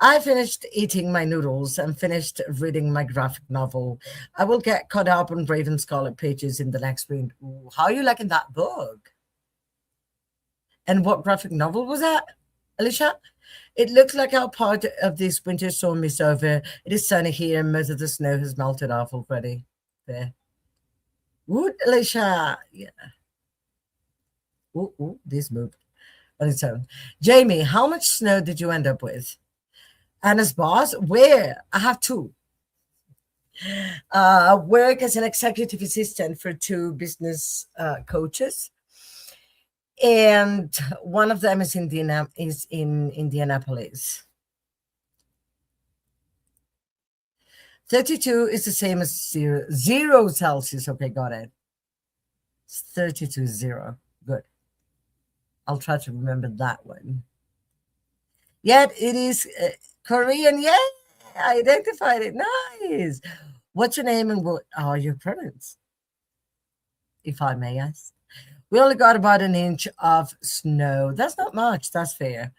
I finished eating my noodles and finished reading my graphic novel. I will get caught up on Raven Scarlet pages in the next week. Ooh, how are you liking that book? And what graphic novel was that, Alicia? It looks like our part of this winter storm is over. It is sunny here and most of the snow has melted off already. There. Wood, Alicia. Yeah. Ooh, this moved on its own. Jamie, how much snow did you end up with? Anna's boss? Where? I have 2. Work as an executive assistant for 2 business coaches. And one of them is in Indianapolis. 32 is the same as 0 Celsius. Okay, got it. It's 32 0. Good. I'll try to remember that one. Yet it is Korean. Yeah, I identified it. Nice. What's your name and what are your parents? If I may ask. We only got about an inch of snow. That's not much. That's fair.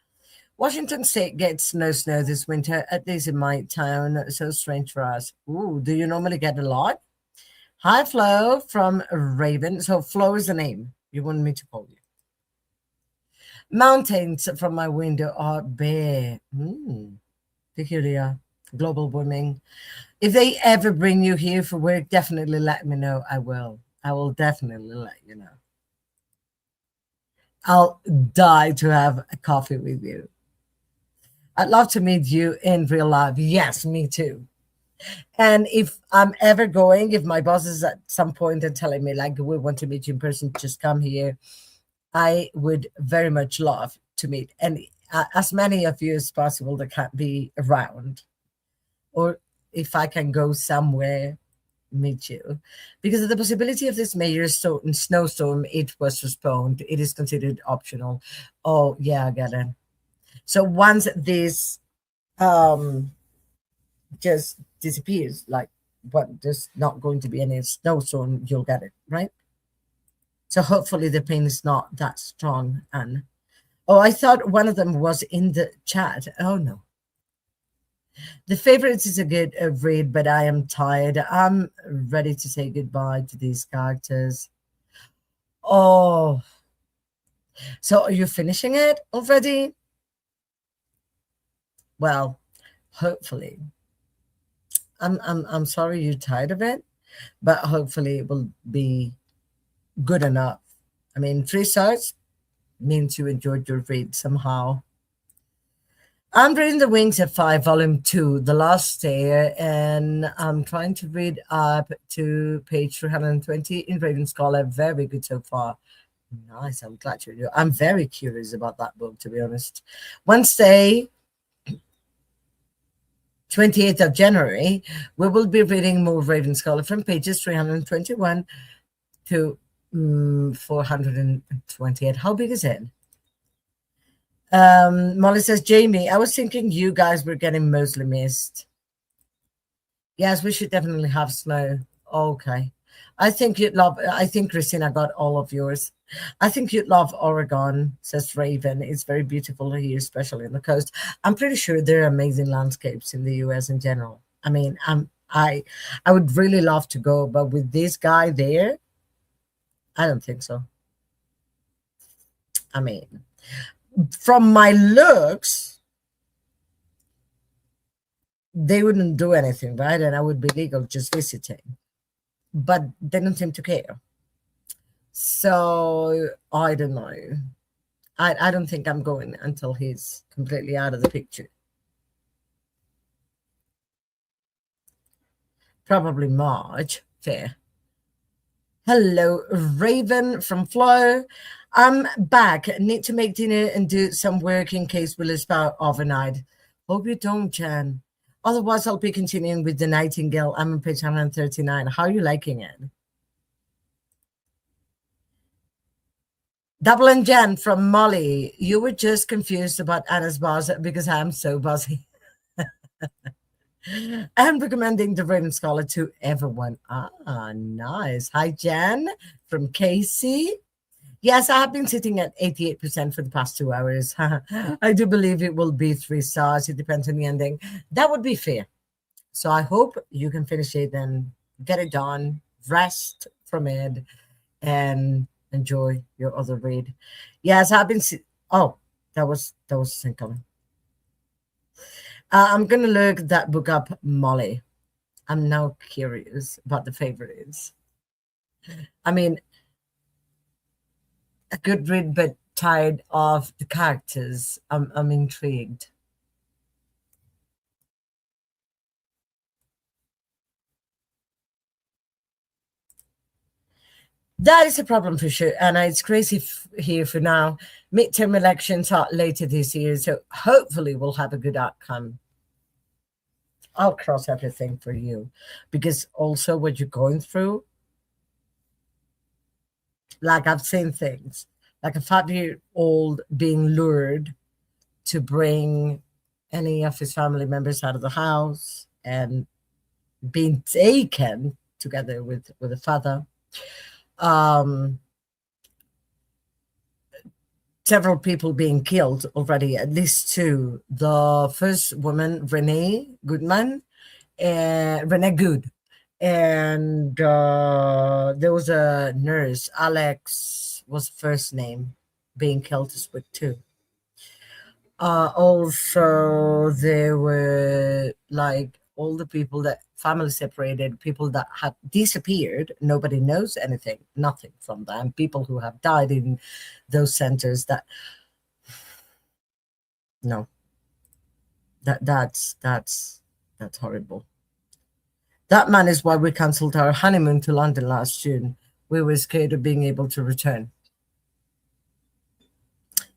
Washington State gets snow this winter, at least in my town. So strange for us. Ooh, do you normally get a lot? Hi, Flo from Raven. So Flo is the name you want me to call you. Mountains from my window are bare. Peculiar. Global warming. If they ever bring you here for work, definitely let me know. I will. I will definitely let you know. I'll die to have a coffee with you. I'd love to meet you in real life. Yes, me too. And if I'm ever going, if my boss is at some point and telling me, like, we want to meet you in person, just come here, I would very much love to meet. And as many of you as possible that can't be around. Or if I can go somewhere, meet you. Because of the possibility of this major snowstorm, it was postponed. It is considered optional. Oh, yeah, I get it. So once this just disappears, like but there's not going to be any snowstorm, you'll get it, right? So hopefully the pain is not that strong. And oh, I thought one of them was in the chat. Oh no. The Favorites is a good read, but I am tired. I'm ready to say goodbye to these characters. Oh, so are you finishing it already? Well, hopefully. I'm sorry you're tired of it, but hopefully it will be good enough. I mean, 3 stars means you enjoyed your read somehow. I'm reading The Wings of Fire, Volume 2, The Last Stair, and I'm trying to read up to page 320 in Raven Scholar. Very good so far. Nice, I'm glad you're. I'm very curious about that book, to be honest. Wednesday, 28th of January, we will be reading more Raven Scholar from pages 321 to 428. How big is it? Molly says, Jamie, I was thinking you guys were getting mostly missed. Yes, we should definitely have snow. Okay. I think Christina got all of yours. I think you'd love Oregon, says Raven. It's very beautiful here, especially on the coast. I'm pretty sure there are amazing landscapes in the US in general. I mean, I would really love to go, but with this guy there, I don't think so. I mean, from my looks, they wouldn't do anything, right? And I would be legal just visiting. But they don't seem to care. So I don't know. I don't think I'm going until he's completely out of the picture. Probably March. Fair. Hello, Raven from Flo. I'm back. Need to make dinner and do some work in case we lose power overnight. Hope you don't, Jan. Otherwise, I'll be continuing with The Nightingale. I'm on page 139. How are you liking it? Double and Jan from Molly. You were just confused about Anna's boss because I'm so bossy. I'm recommending The Raven Scholar to everyone. Ah, nice. Hi, Jan from Casey. Yes, I have been sitting at 88% for the past 2 hours. I do believe it will be 3 stars. It depends on the ending. That would be fair. So I hope you can finish it and get it done, rest from it, and enjoy your other read. Yes, I've been. Oh, that was incoming. I'm gonna look that book up, Molly. I'm now curious about The Favorites. I mean, a good read, but tired of the characters. I'm intrigued. That is a problem for sure, and it's crazy here for now. Midterm elections are later this year, so hopefully we'll have a good outcome. I'll cross everything for you, because also what you're going through, like I've seen things, like a 5-year-old being lured to bring any of his family members out of the house and being taken together with the father. Several people being killed already, at least 2. The first woman, Renee Goodman, Renee Good, and there was a nurse, Alex was the first name, being killed as well too. Also, there were like all the people that family separated, people that have disappeared. Nobody knows anything, nothing from them. People who have died in those centers. That no, that's horrible. That man is why we cancelled our honeymoon to London last June. We were scared of being able to return.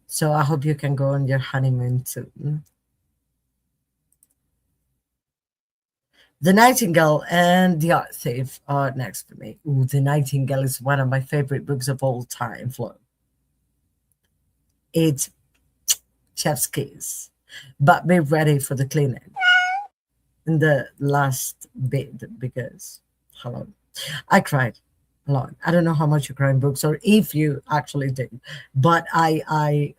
So I hope you can go on your honeymoon soon. The Nightingale and The Art Thief are next for me. Ooh, The Nightingale is one of my favorite books of all time, Flo. It's chef's kiss, but be ready for the cleaning. in the last bit because, hello, I cried a lot. I don't know how much you cry in books or if you actually do, but I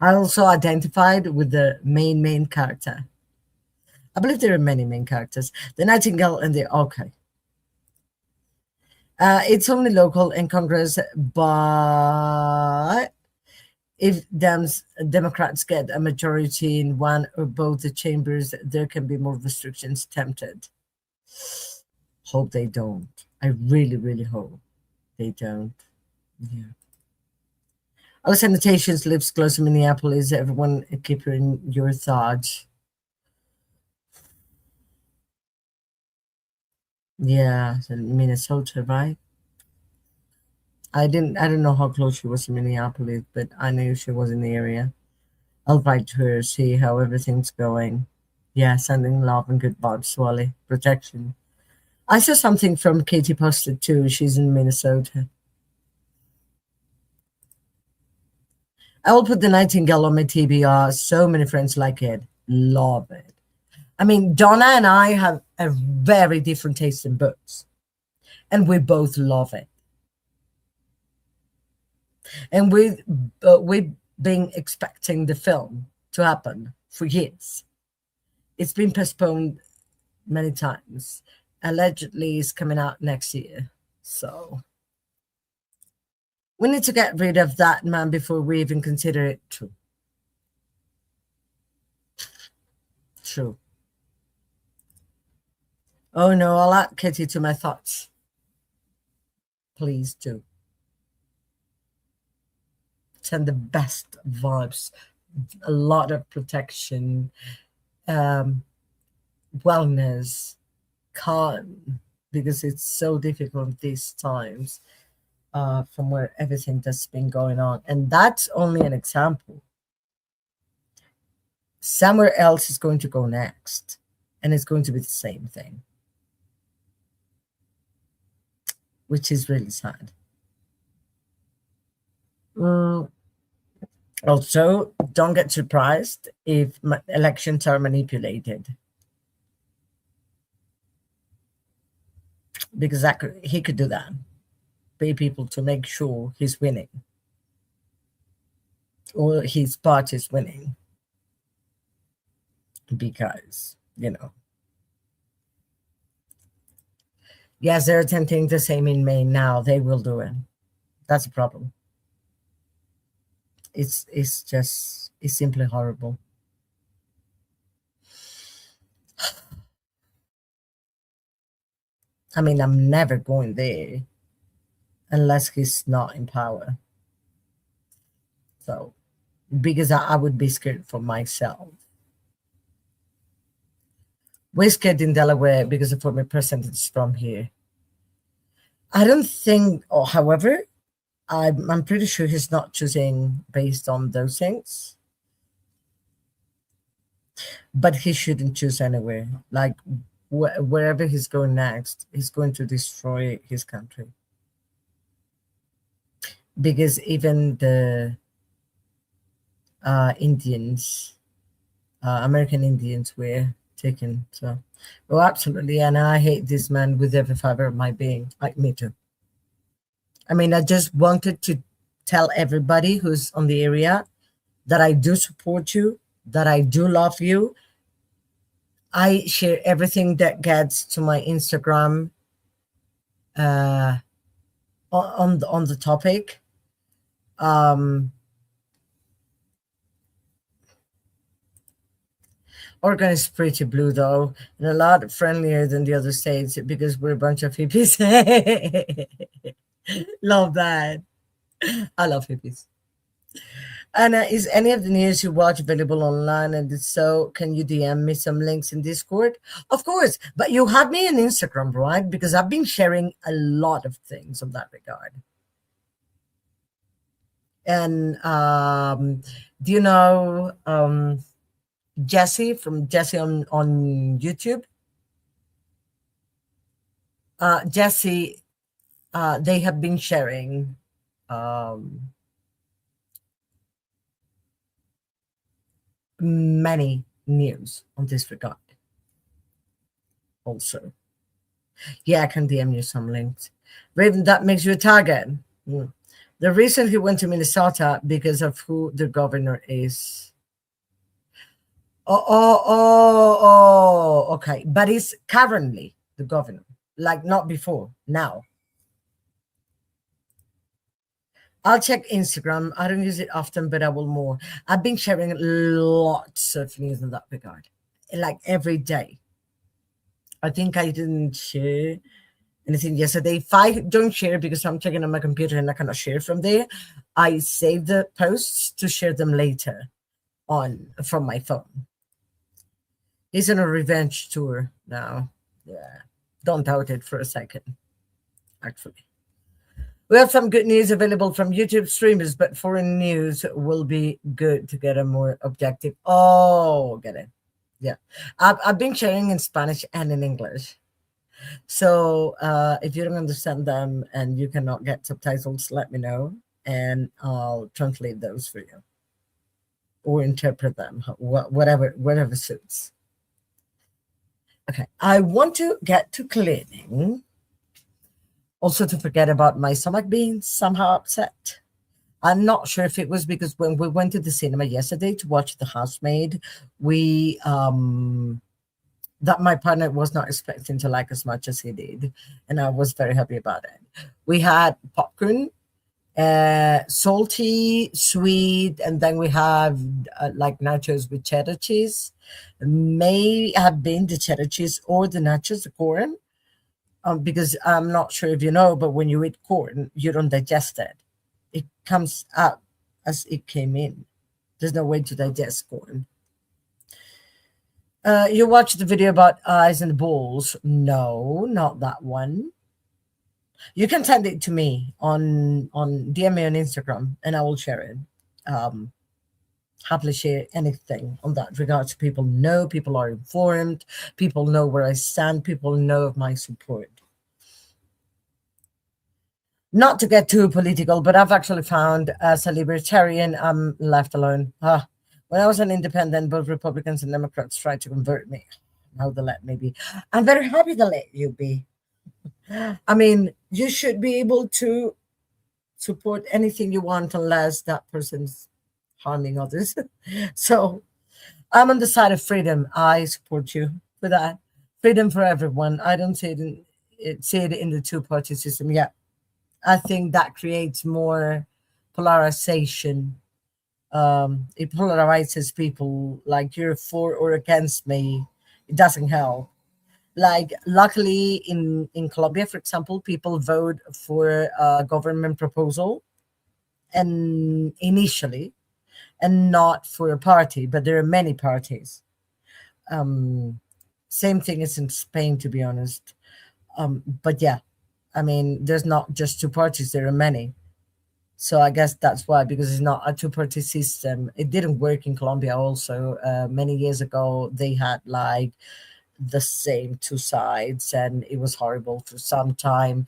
also identified with the main character. I believe there are many main characters. The Nightingale and the okay. It's only local in Congress, but if Democrats get a majority in one or both the chambers, there can be more restrictions attempted. Hope they don't. I really, really hope they don't. Yeah. Our sanitations lives close to Minneapolis. Everyone keep in your thoughts. Yeah, so Minnesota, right? I don't know how close she was to Minneapolis, but I knew she was in the area. I'll write to her, see how everything's going. Yeah, sending love and good vibes, Wally. Protection. I saw something from Katie posted too. She's in Minnesota. I will put the Nightingale on my TBR. So many friends like it. Love it. I mean, Donna and I have a very different taste in books, and we both love it. And we've been expecting the film to happen for years. It's been postponed many times. Allegedly, it's coming out next year. So we need to get rid of that man before we even consider it true. True. Oh no, I'll add Kitty to my thoughts. Please do. Send the best vibes, a lot of protection, um, wellness, calm, because it's so difficult these times from where everything that's been going on. And that's only an example. Somewhere else is going to go next, and it's going to be the same thing, which is really sad. Mm, Also, don't get surprised if elections are manipulated, because he could do that, pay people to make sure he's winning or his party is winning, because, yes, they're attempting the same in Maine now. They will do it. That's a problem. It's simply horrible. I mean, I'm never going there unless he's not in power. So, because I would be scared for myself. We're scared in Delaware because the former president is from here. I don't think, or however, I'm pretty sure he's not choosing based on those things, but he shouldn't choose anywhere. Like wherever he's going next, he's going to destroy his country. Because even the Indians, American Indians, were taken. So, oh, absolutely. And I hate this man with every fiber of my being. Like me too. I mean, I just wanted to tell everybody who's on the area that I do support you, that I do love you. I share everything that gets to my Instagram on the topic. Oregon is pretty blue though, and a lot friendlier than the other states because we're a bunch of hippies. Love that. I love hippies. And is any of the news you watch available online? And if so, can you DM me some links in Discord? Of course, but you have me on Instagram, right? Because I've been sharing a lot of things on that regard. And do you know Jesse from Jesse on YouTube? Jesse, they have been sharing many news on this regard also. Yeah, I can DM you some links. Raven, that makes you a target. Mm. The reason he went to Minnesota because of who the governor is. Okay. But he's currently the governor, like not before, now. I'll check Instagram. I don't use it often, but I will more. I've been sharing lots of news in that regard, like every day. I think I didn't share anything yesterday. If I don't share because I'm checking on my computer and I cannot share from there, I save the posts to share them later on from my phone. He's on a revenge tour now. Yeah, don't doubt it for a second, actually. We have some good news available from YouTube streamers, but foreign news will be good to get a more objective. Oh, get it. Yeah. I've been sharing in Spanish and in English. So if you don't understand them and you cannot get subtitles, let me know and I'll translate those for you or interpret them, whatever suits. Okay, I want to get to cleaning. Also to forget about my stomach being somehow upset. I'm not sure if it was because when we went to the cinema yesterday to watch The Housemaid, we that my partner was not expecting to like as much as he did, and I was very happy about it. We had popcorn, salty, sweet, and then we have like nachos with cheddar cheese. May have been the cheddar cheese or the nachos, the corn, because I'm not sure if you know, but when you eat corn, you don't digest it. It comes out as it came in. There's no way to digest corn. You watched the video about eyes and balls? No, not that one. You can send it to me on DM me on Instagram, and I will share it. Happily share anything on that regard. So people know, people are informed, people know where I stand, people know of my support. Not to get too political, but I've actually found as a libertarian, I'm left alone. When I was an independent, both Republicans and Democrats tried to convert me. Now they let me be. I'm very happy to let you be. I mean, you should be able to support anything you want unless that person's harming others. So I'm on the side of freedom. I support you for that. Freedom for everyone. I don't see it in the two-party system. Yeah, I think that creates more polarization. It polarizes people, like you're for or against me. It doesn't help. Like luckily in Colombia, for example, people vote for a government proposal and initially and not for a party, but there are many parties. Same thing as in Spain, to be honest. But yeah, I mean, there's not just two parties, there are many. So I guess that's why, because it's not a two-party system. It didn't work in Colombia also. Many years ago, they had like the same two sides, and it was horrible for some time.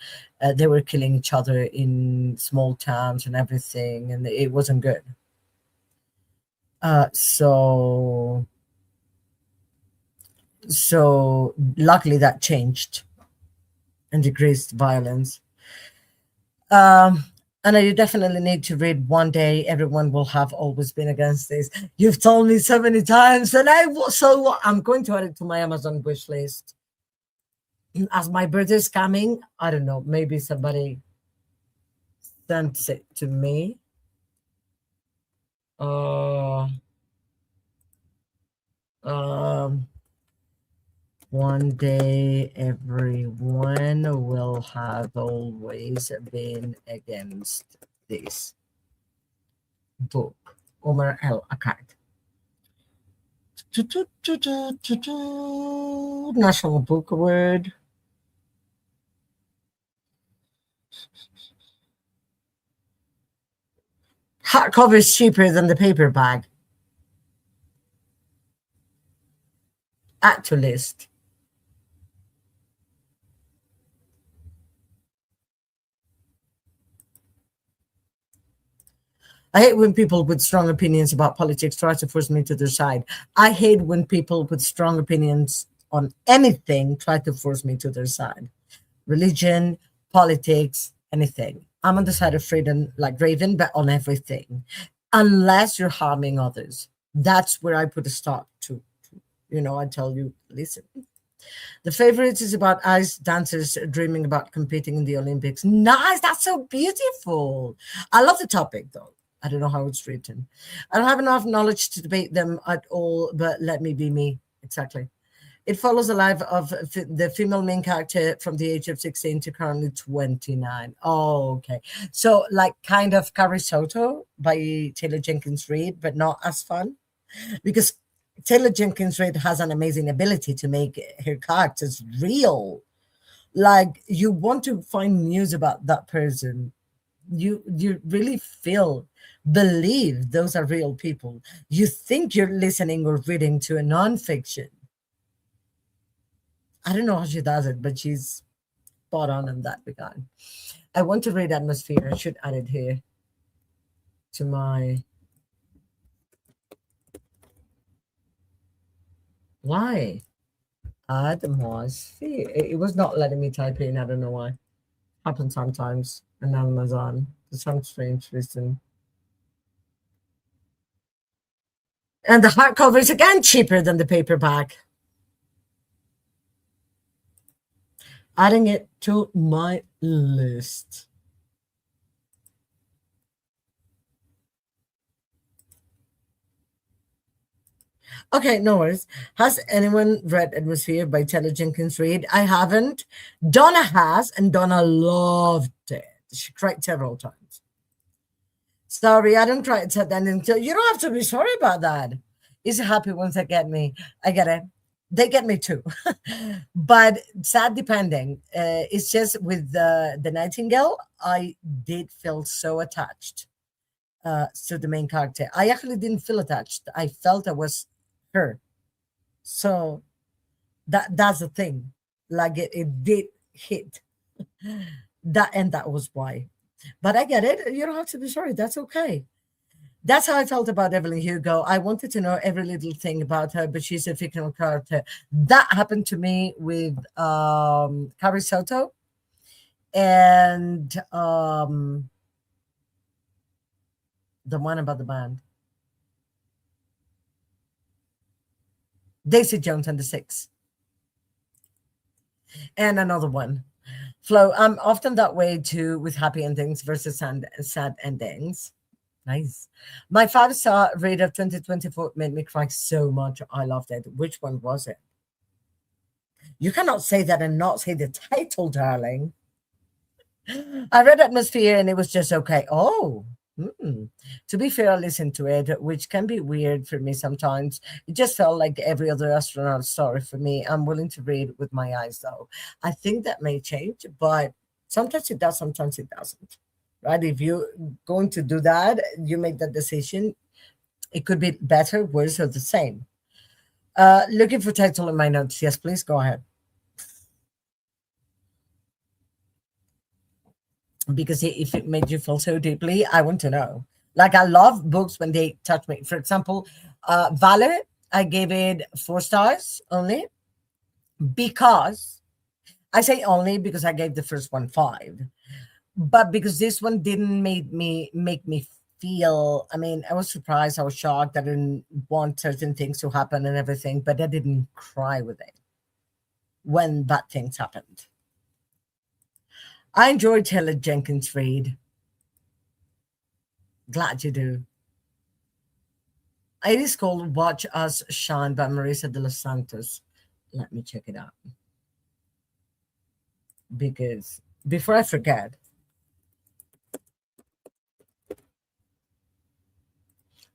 They were killing each other in small towns and everything, and it wasn't good. So luckily that changed and decreased violence. And you definitely need to read One Day Everyone Will Have Always Been Against This. You've told me so many times, and I'm going to add it to my Amazon wish list. As my birthday's coming, I don't know, maybe somebody sent it to me. One Day Everyone Will Have Always Been Against This book. Omar El Akkad. National Book Award. Hardcover is cheaper than the paperback. Add to list. I hate when people with strong opinions about politics try to force me to their side. I hate when people with strong opinions on anything try to force me to their side. Religion, politics, anything. I'm on the side of freedom, like Raven, but on everything, unless you're harming others. That's where I put a stop to. I tell you, listen. The favorite is about ice dancers dreaming about competing in the Olympics. Nice, that's so beautiful. I love the topic though. I don't know how it's written. I don't have enough knowledge to debate them at all, but let me be me. Exactly. It follows the life of the female main character from the age of 16 to currently 29. Oh, okay. So, like, kind of Carrie Soto by Taylor Jenkins Reid, but not as fun. Because Taylor Jenkins Reid has an amazing ability to make her characters real. Like, you want to find news about that person. You really believe those are real people. You think you're listening or reading to a nonfiction. I don't know how she does it, but she's spot on in that regard. I want to read atmosphere. I should add it here to my. Why? Atmosphere. It was not letting me type in. I don't know why. Happens sometimes on Amazon for some strange reason. And the hardcover is again cheaper than the paperback. Adding it to my list. Okay, no worries. Has anyone read Atmosphere by Taylor Jenkins Reid? I haven't. Donna has, and Donna loved it. She cried several times. Sorry, I don't cry at sad ending. You don't have to be sorry about that. It's happy ones that get me. I get it. They get me too. But sad depending. It's just with the Nightingale, I did feel so attached to the main character. I actually didn't feel attached. I felt I was her. So that's the thing. Like it did hit that, and that was why. But I get it. You don't have to be sorry. That's okay. That's how I felt about Evelyn Hugo. I wanted to know every little thing about her, but she's a fictional character. That happened to me with Carrie Soto and the one about the band, Daisy Jones and the Six, and another one. Flo, I'm often that way too with happy endings versus sad endings. Nice. My five-star rate of 2024 made me cry so much. I loved it. Which one was it? You cannot say that and not say the title, darling. I read Atmosphere and it was just okay. Oh, to be fair, I listened to it, which can be weird for me sometimes. It just felt like every other astronaut story for me. I'm willing to read with my eyes, though. I think that may change, but sometimes it does, sometimes it doesn't. Right? If you're going to do that, you make that decision. It could be better, worse, or the same. Looking for title in my notes. Yes, please go ahead. Because if it made you feel so deeply, I want to know. Like I love books when they touch me. For example, Valor, I gave it 4 stars only because I say only because I gave the first one 5, but because this one didn't make me feel. I mean, I was surprised, I was shocked, I didn't want certain things to happen and everything, but I didn't cry with it when bad things happened. I enjoyed Taylor Jenkins Reid. Glad you do. It is called Watch Us Shine by Marisa de los Santos. Let me check it out. Because before I forget,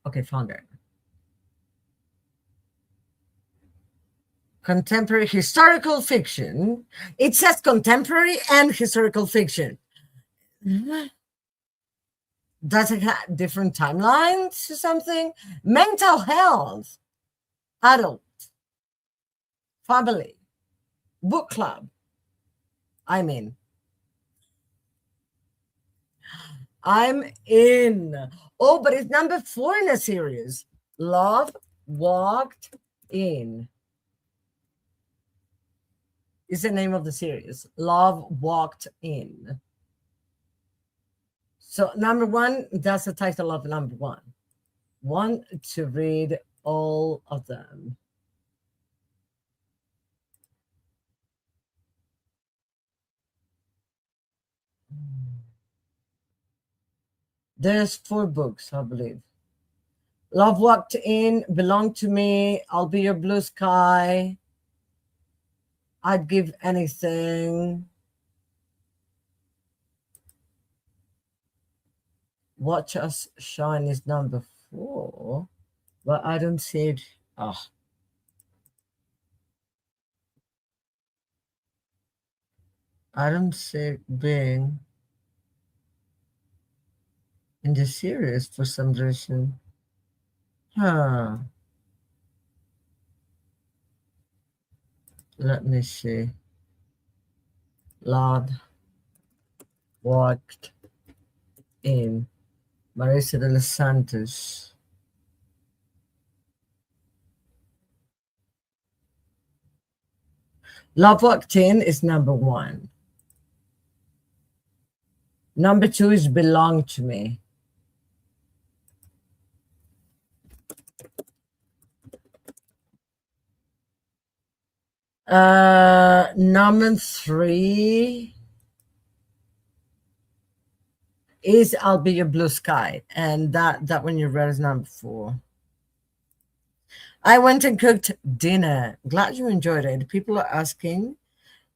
okay, found it. Contemporary historical fiction. It says contemporary and historical fiction. Does it have different timelines or something? Mental health, adult, family, book club. I mean, I'm in. Oh, but it's number 4 in a series. Love Walked In is the name of the series. Love Walked In. So number 1, that's the title of number 1. Want to read all of them. There's 4 books, I believe. Love Walked In, Belong to Me, I'll Be Your Blue Sky, I'd Give Anything, Watch Us Shine is number 4, but I don't see it. Oh, I don't see it being in the series for some reason. Huh. Let me see. Lord Walked In, Marisa de los Santos. Love Walked In is number 1. Number 2 is Belong to Me. Number 3 is I'll Be Your Blue Sky, and that one you read is number 4. I went and cooked dinner. Glad you enjoyed it. People are asking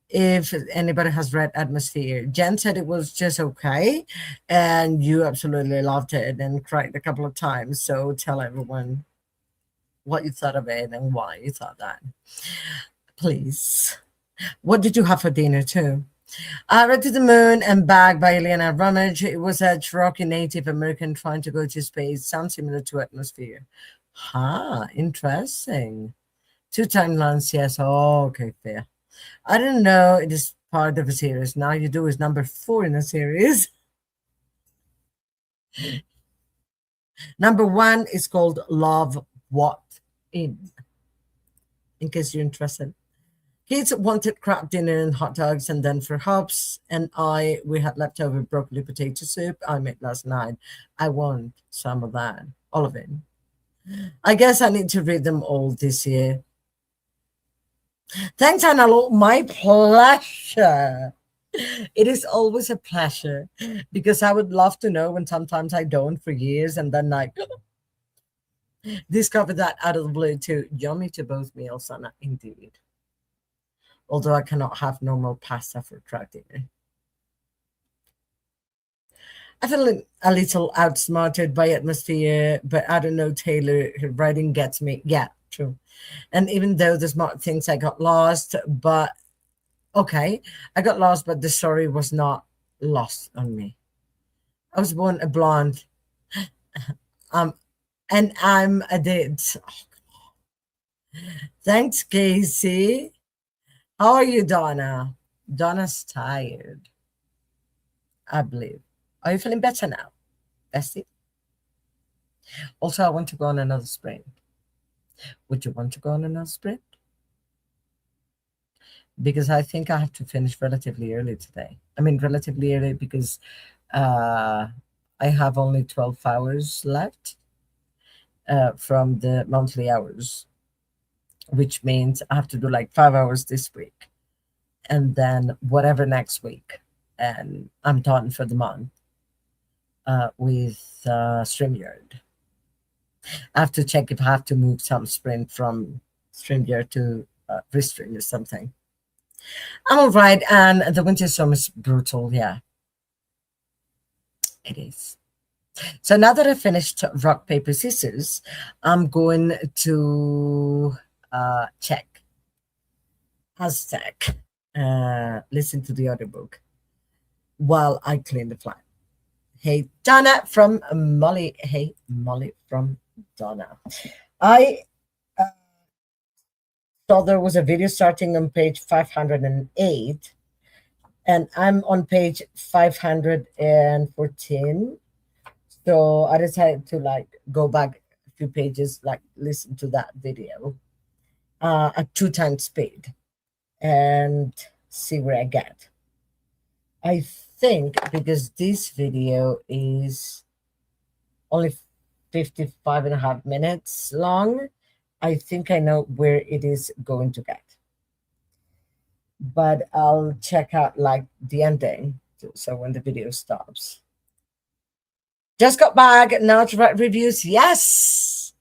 if anybody has read Atmosphere. Jen said it was just okay, and you absolutely loved it and cried a couple of times. So tell everyone what you thought of it and why you thought that. Please. What did you have for dinner too? Red to the Moon and Back by Eliana Rummage. It was a Cherokee Native American trying to go to space. Sounds similar to Atmosphere. Interesting. 2 timelines, yes. Oh, okay, fair. I didn't know it is part of a series. Now you do is number 4 in a series. Number 1 is called Love Walked In case you're interested. Kids wanted crab dinner and hot dogs, and then for Hobbs and we had leftover broccoli potato soup I made last night. I want some of that, all of it. I guess I need to read them all this year. Thanks, Anna. My pleasure. It is always a pleasure because I would love to know when sometimes I don't for years and then I discover that out of the blue too. Yummy to both meals, Anna, indeed. Although I cannot have normal pasta for crab dinner. I feel a little outsmarted by Atmosphere, but I don't know, Taylor. Her writing gets me. Yeah, true. And even though the smart things, I got lost, but okay, I got lost, but the story was not lost on me. I was born a blonde, um, and I'm a did. Thanks, Casey. How are you, Donna? Donna's tired, I believe. Are you feeling better now, Bestie? Also, I want to go on another sprint. Would you want to go on another sprint? Because I think I have to finish relatively early today. I mean, relatively early because I have only 12 hours left from the monthly hours, which means I have to do like 5 hours this week and then whatever next week. And I'm done for the month with StreamYard. I have to check if I have to move some sprint from StreamYard to Restream or something. I'm all right, and the winter storm is brutal. Yeah, it is. So now that I finished rock paper scissors, I'm going to check hashtag listen to the audiobook while I clean the flat. Hey Donna from Molly. Hey Molly from Donna. I saw there was a video starting on page 508 And I'm on page 514. So I decided to like go back a few pages, like listen to that video at 2 times speed and see where I get. I think because this video is only 55.5 minutes long, I think I know where it is going to get. But I'll check out like the ending. So when the video stops. Just got back now to write reviews. Yes!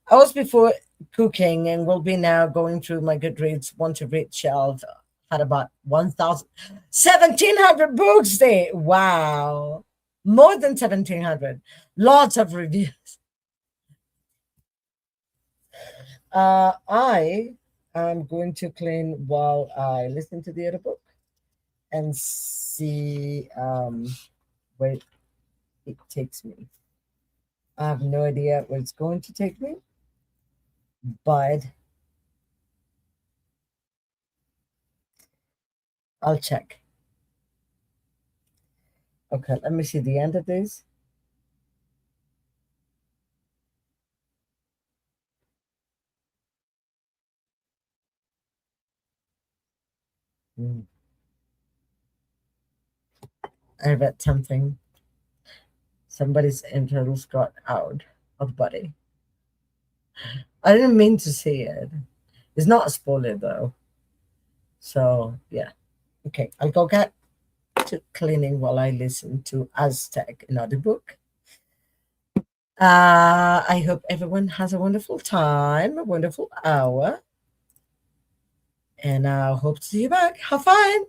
I was before cooking and will be now going through my Goodreads want to read shelf. Had about 1,700 books there. Wow. More than 1,700. Lots of reviews. I am going to clean while I listen to the other book and see where it takes me. I have no idea where it's going to take me, but I'll check. Okay, let me see the end of this. I read something. Somebody's entrails got out of the body. I didn't mean to say it. It's not a spoiler though. So yeah. Okay, I'll go get to cleaning while I listen to Aztec, another book. I hope everyone has a wonderful time, a wonderful hour, and I hope to see you back. Have fun.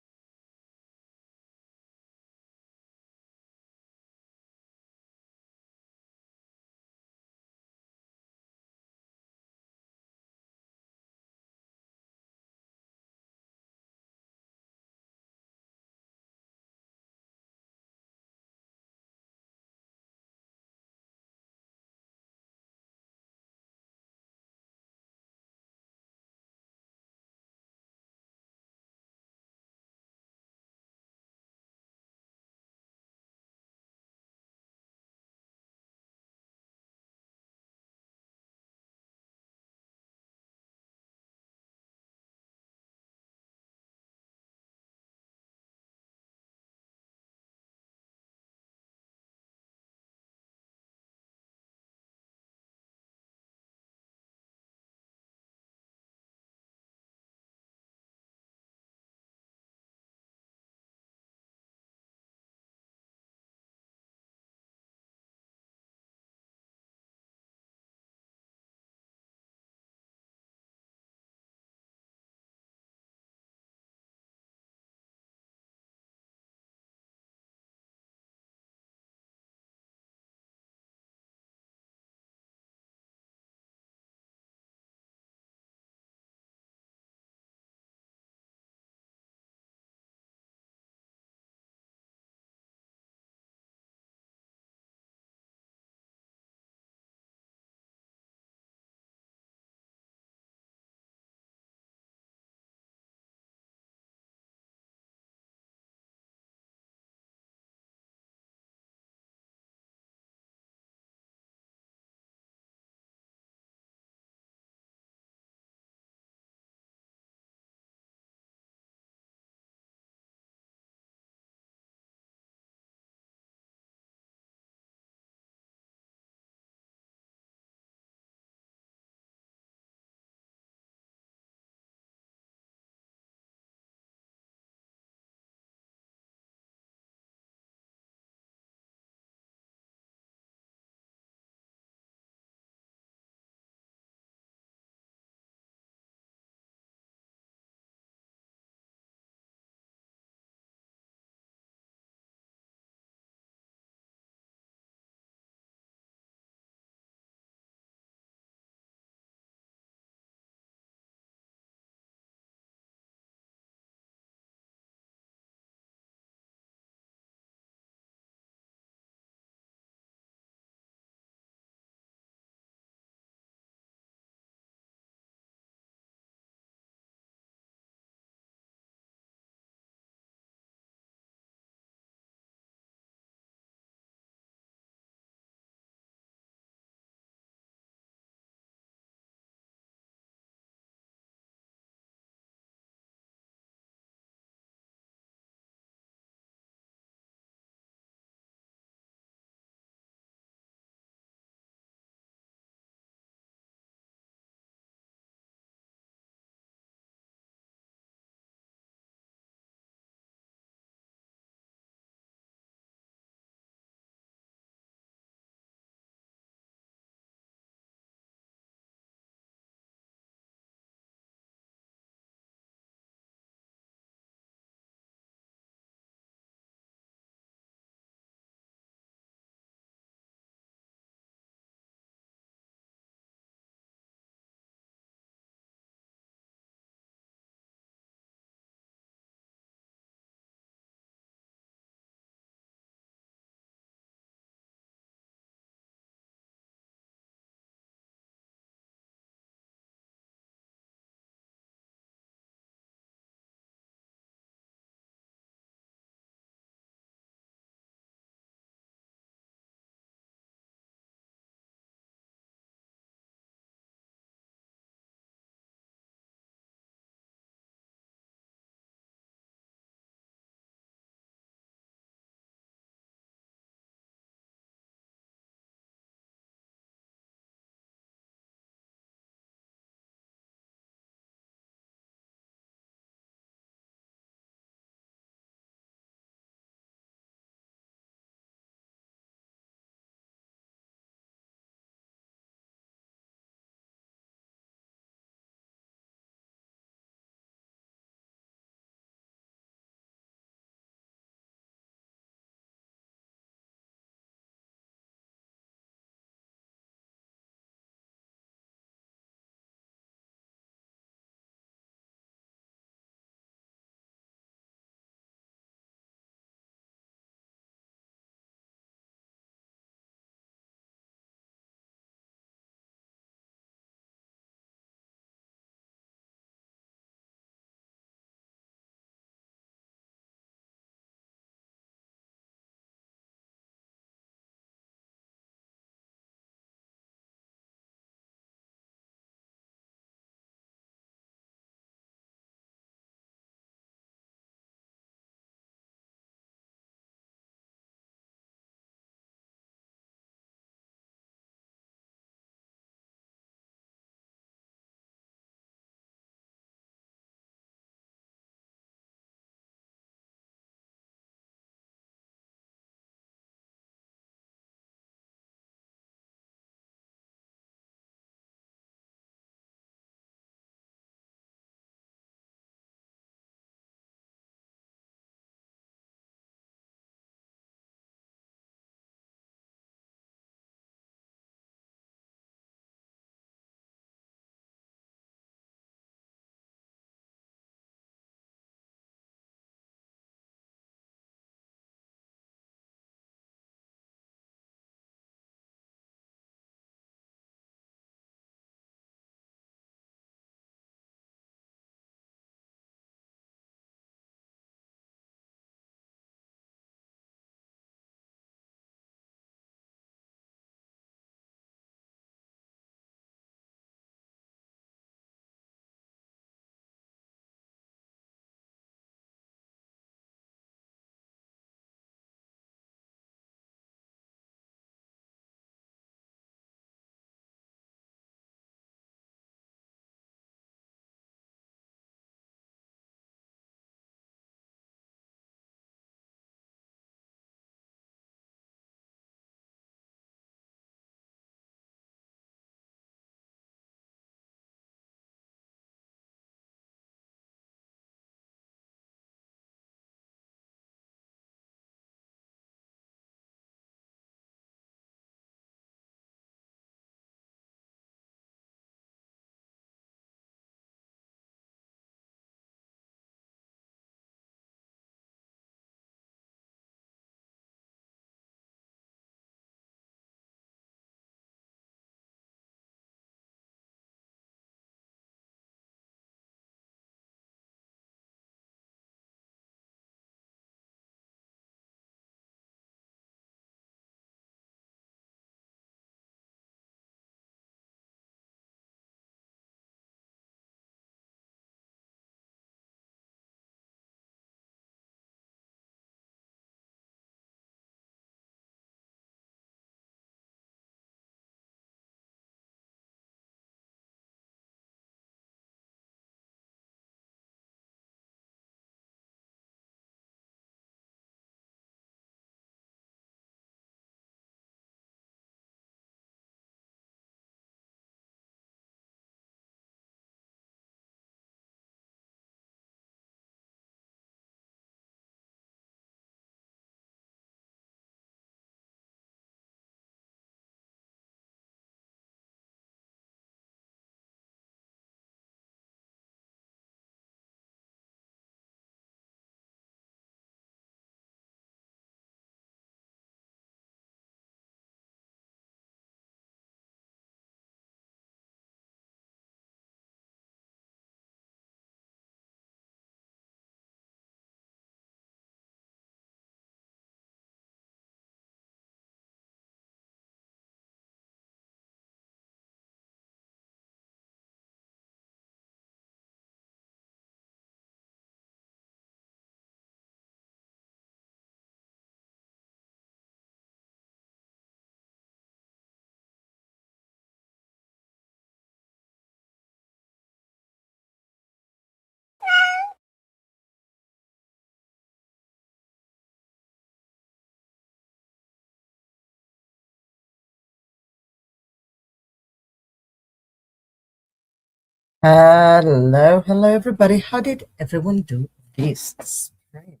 Hello, everybody. How did everyone do this sprint?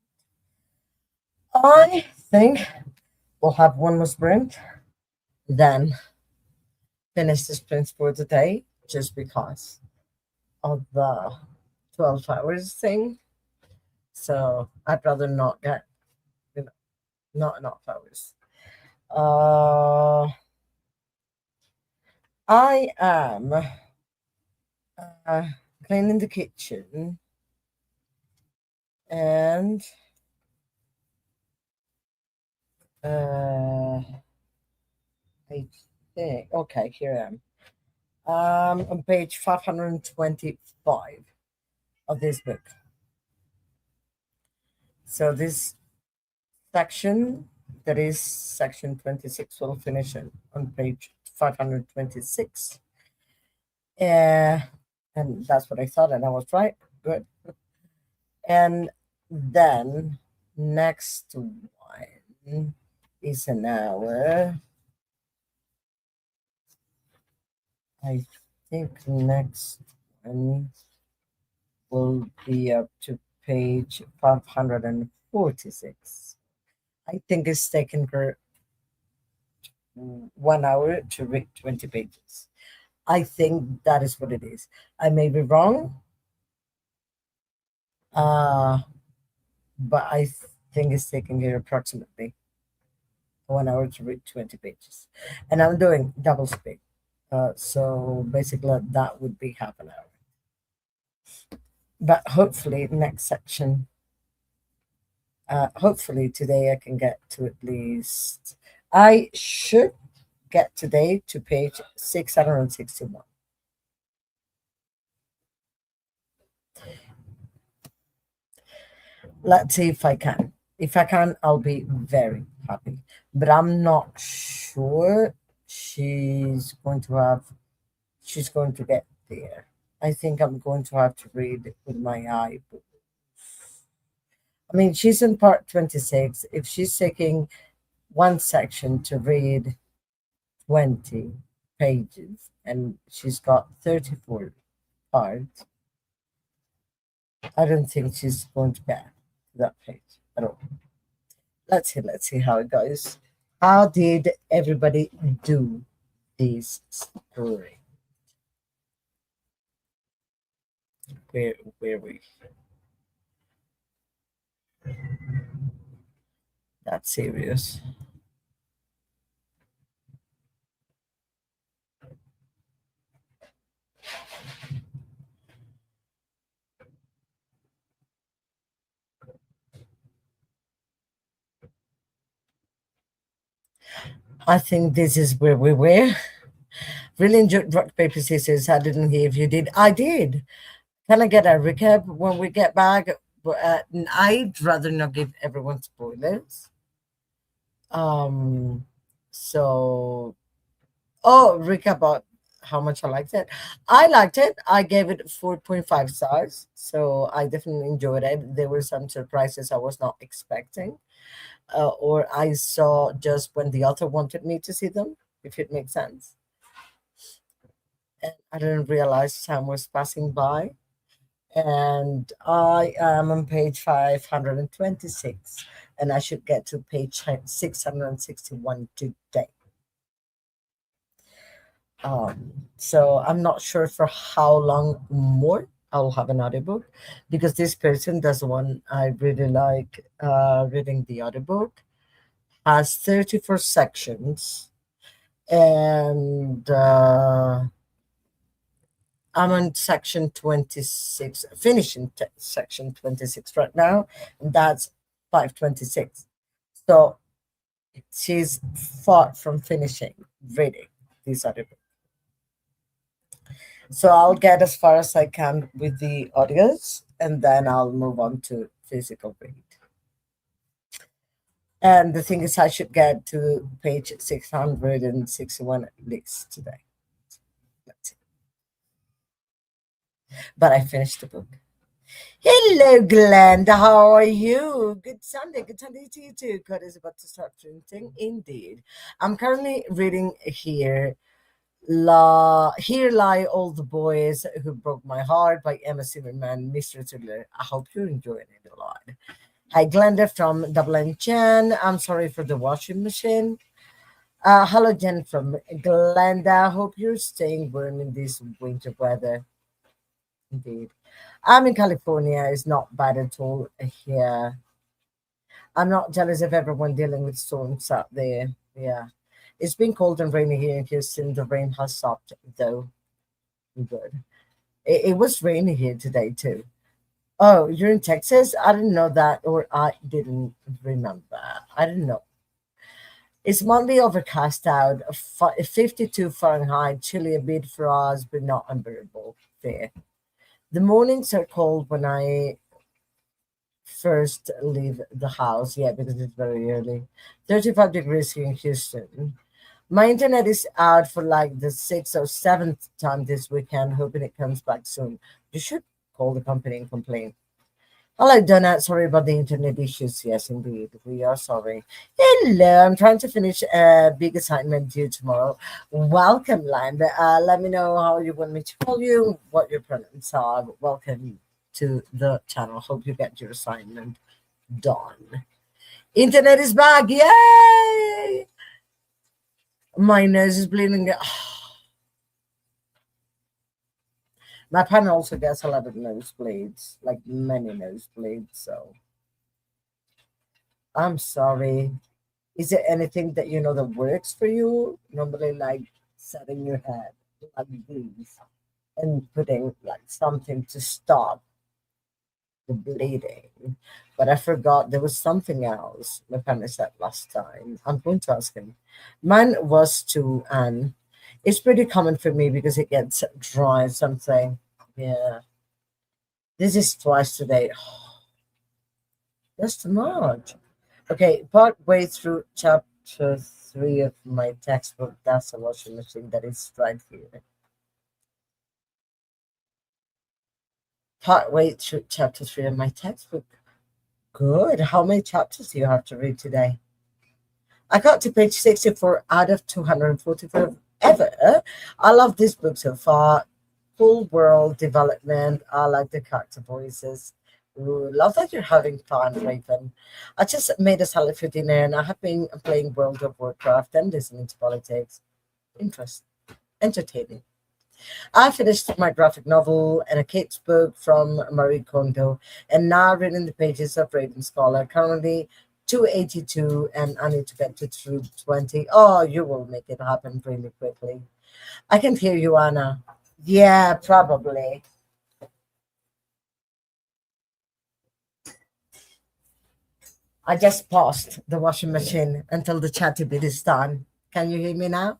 I think we'll have one more sprint, then finish the sprints for the day, just because of the 12 hours thing. So I'd rather not get, you know, not enough hours. Uh, I am uh, cleaning the kitchen, and uh, I think, okay, here I am. On page 525 of this book. So this section, that is section 26, will finish on page 526. And that's what I thought, and I was right. Good. And then next one is an hour. I think next one will be up to page 546. I think it's taken her 1 hour to read 20 pages. I think that is what it is. I may be wrong, uh, but I think it's taking her approximately 1 hour to read 20 pages. And I'm doing double speed. So basically, that would be half an hour. But hopefully, next section, hopefully today I can get to at least, I should get today to page 661. Let's see if I can. If I can, I'll be very happy. But I'm not sure she's going to get there. I think I'm going to have to read it with my eye. I mean, she's in part 26. If she's taking one section to read 20 pages and she's got 34 parts, I don't think she's going to get to that page at all. Let's see how it goes. How did everybody do this story? Where we? That's serious. I think this is where we were. Really enjoyed rock paper scissors. I didn't hear if you did. I did. Can I get a recap when we get back? I'd rather not give everyone spoilers. Um, so recap about how much I liked it. I liked it. I gave it 4.5 stars. So I definitely enjoyed it. There were some surprises I was not expecting, or I saw just when the author wanted me to see them, if it makes sense. And I didn't realize time was passing by. And I am on page 526, and I should get to page 661 today. So I'm not sure for how long more I'll have an audiobook, because this person, that's the one I really like reading the audiobook, has 34 sections, and I'm on section 26, finishing section 26 right now, and that's 526. So she's far from finishing reading this audiobook. So I'll get as far as I can with the audios, and then I'll move on to physical read. And the thing is, I should get to page 661 at least today. Let's see. But I finished the book. Hello, Glenda. How are you? Good Sunday. Good Sunday to you too. God is about to start printing. Indeed. I'm currently reading here Here Lie All the Boys Who Broke My Heart by Emma Zimmerman, Mr. Thriller. I hope you're enjoying it a lot. Hi, Glenda from Dublin Jen. I'm sorry for the washing machine. Hello, Jen from Glenda. Hope you're staying warm in this winter weather. Indeed. I'm in California. It's not bad at all here. I'm not jealous of everyone dealing with storms out there. Yeah. It's been cold and rainy here in Houston. The rain has stopped, though. Good. It was rainy here today, too. Oh, you're in Texas? I didn't know that, or I didn't remember. I didn't know. It's Monday overcast out, 52 Fahrenheit, chilly a bit for us, but not unbearable. Fair. The mornings are cold when I first leave the house. Yeah, because it's very early. 35 degrees here in Houston. My internet is out for like the sixth or seventh time this weekend, hoping it comes back soon. You should call the company and complain. Hello, Donna. Sorry about the internet issues. Yes, indeed. We are sorry. Hello. I'm trying to finish a big assignment due tomorrow. Welcome, Land. Let me know how you want me to call you, what your pronouns are. Welcome to the channel. Hope you get your assignment done. Internet is back. Yay! My nose is bleeding. My partner also gets a lot of nosebleeds, like many nosebleeds. So I'm sorry. Is there anything that you know that works for you? Normally, like setting your head like these and putting like something to stop the bleeding. But I forgot there was something else my partner said last time. I'm going to ask him. Mine was to, and it's pretty common for me because it gets dry, something. Yeah. This is twice today. That's too much. Okay, part way through chapter three of my textbook. That's a washing machine that is right here. Part way through chapter three of my textbook. Good. How many chapters do you have to read today? I got to page 64 out of 244 ever. I love this book so far. Full world development. I like the character voices. Ooh, love that you're having fun, Raven. I just made a salad for dinner and I have been playing World of Warcraft and listening to politics. Interesting, entertaining. I finished my graphic novel and a kid's book from Marie Kondo, and now reading the pages of Raven Scholar. Currently 282, and I need to get to 220. Oh, you will make it happen really quickly. I can hear you, Anna. Yeah, probably. I just paused the washing machine until the chatty bit is done. Can you hear me now?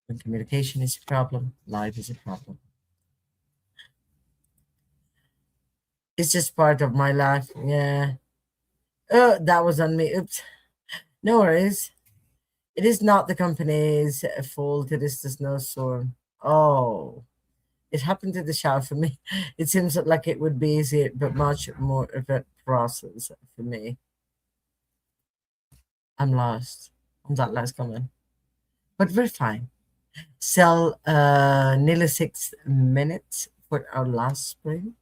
When communication is a problem, life is a problem. It's just part of my life. Yeah. Oh, that was on me. Oops. No worries. It is not the company's fault. It is the snowstorm. Oh, it happened to the shower for me. It seems like it would be easier, but much more of a process for me. I'm lost. I'm that last comment. But we're fine. Sell nearly 6 minutes for our last sprint.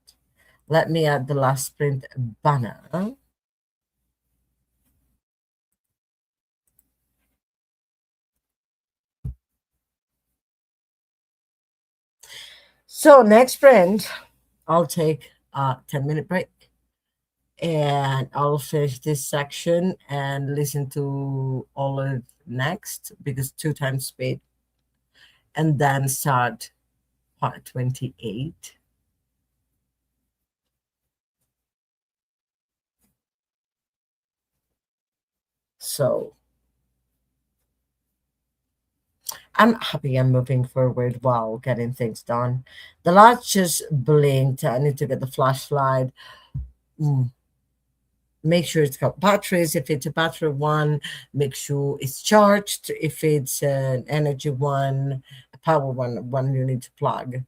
Let me add the last sprint banner. So next sprint, I'll take a 10-minute break and I'll finish this section and listen to all of next because two times speed and then start part 28. So I'm happy I'm moving forward while getting things done. The light just blinked. I need to get the flashlight. Mm, make sure it's got batteries. If it's a battery one, make sure it's charged. If it's an energy one, a power one you need to plug.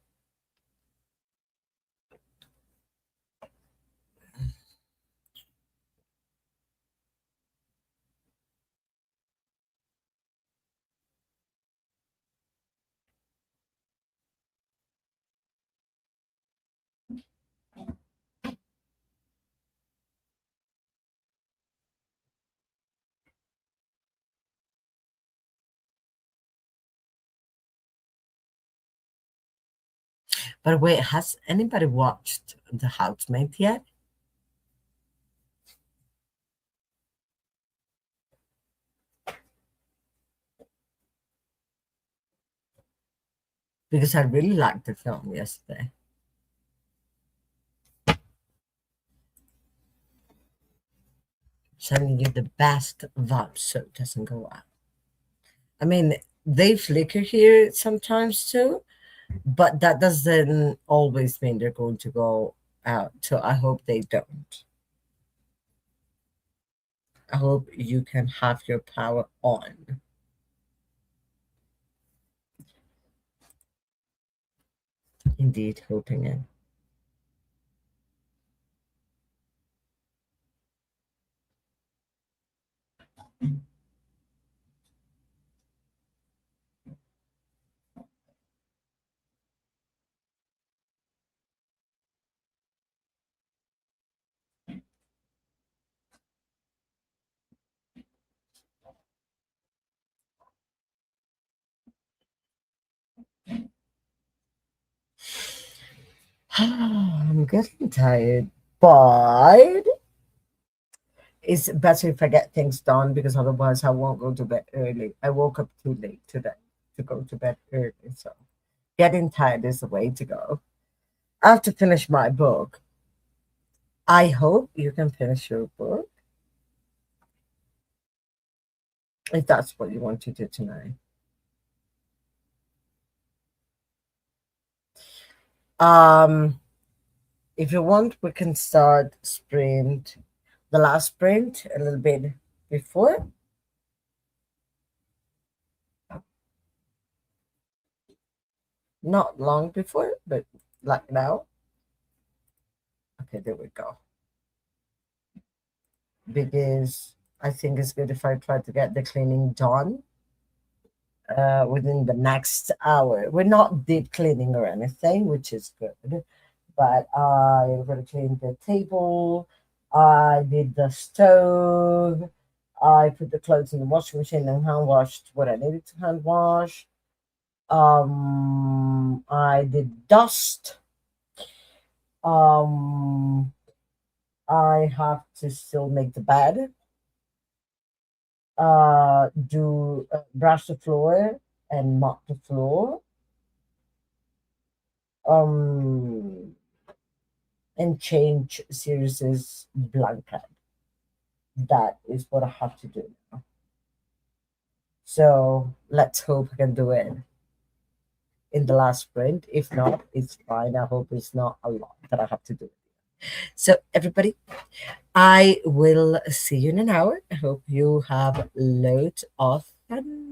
By the way, has anybody watched The Housemate yet? Because I really liked the film yesterday. Sending you the best vibes so it doesn't go out. I mean, they flicker here sometimes too, but that doesn't always mean they're going to go out. So I hope they don't. I hope you can have your power on. Indeed, hoping it. I'm getting tired, but it's better if I get things done because otherwise I won't go to bed early. I woke up too late today to go to bed early, so getting tired is the way to go. I have to finish my book. I hope you can finish your book if that's what you want to do tonight. Um, if you want, we can start the last sprint, a little bit before. Not long before, but like now. Okay, there we go. Because I think it's good if I try to get the cleaning done within the next hour. We're not deep cleaning or anything, which is good. But I'm going to clean the table. I did the stove. I put the clothes in the washing machine and hand washed what I needed to hand wash. I did dust. Um, I have to still make the bed. Do brush the floor and mop the floor. Um, and change Sirius's blanket. That is what I have to do now. So let's hope I can do it in the last sprint. If not, it's fine. I hope it's not a lot that I have to do. So everybody, I will see you in an hour. I hope you have loads of fun.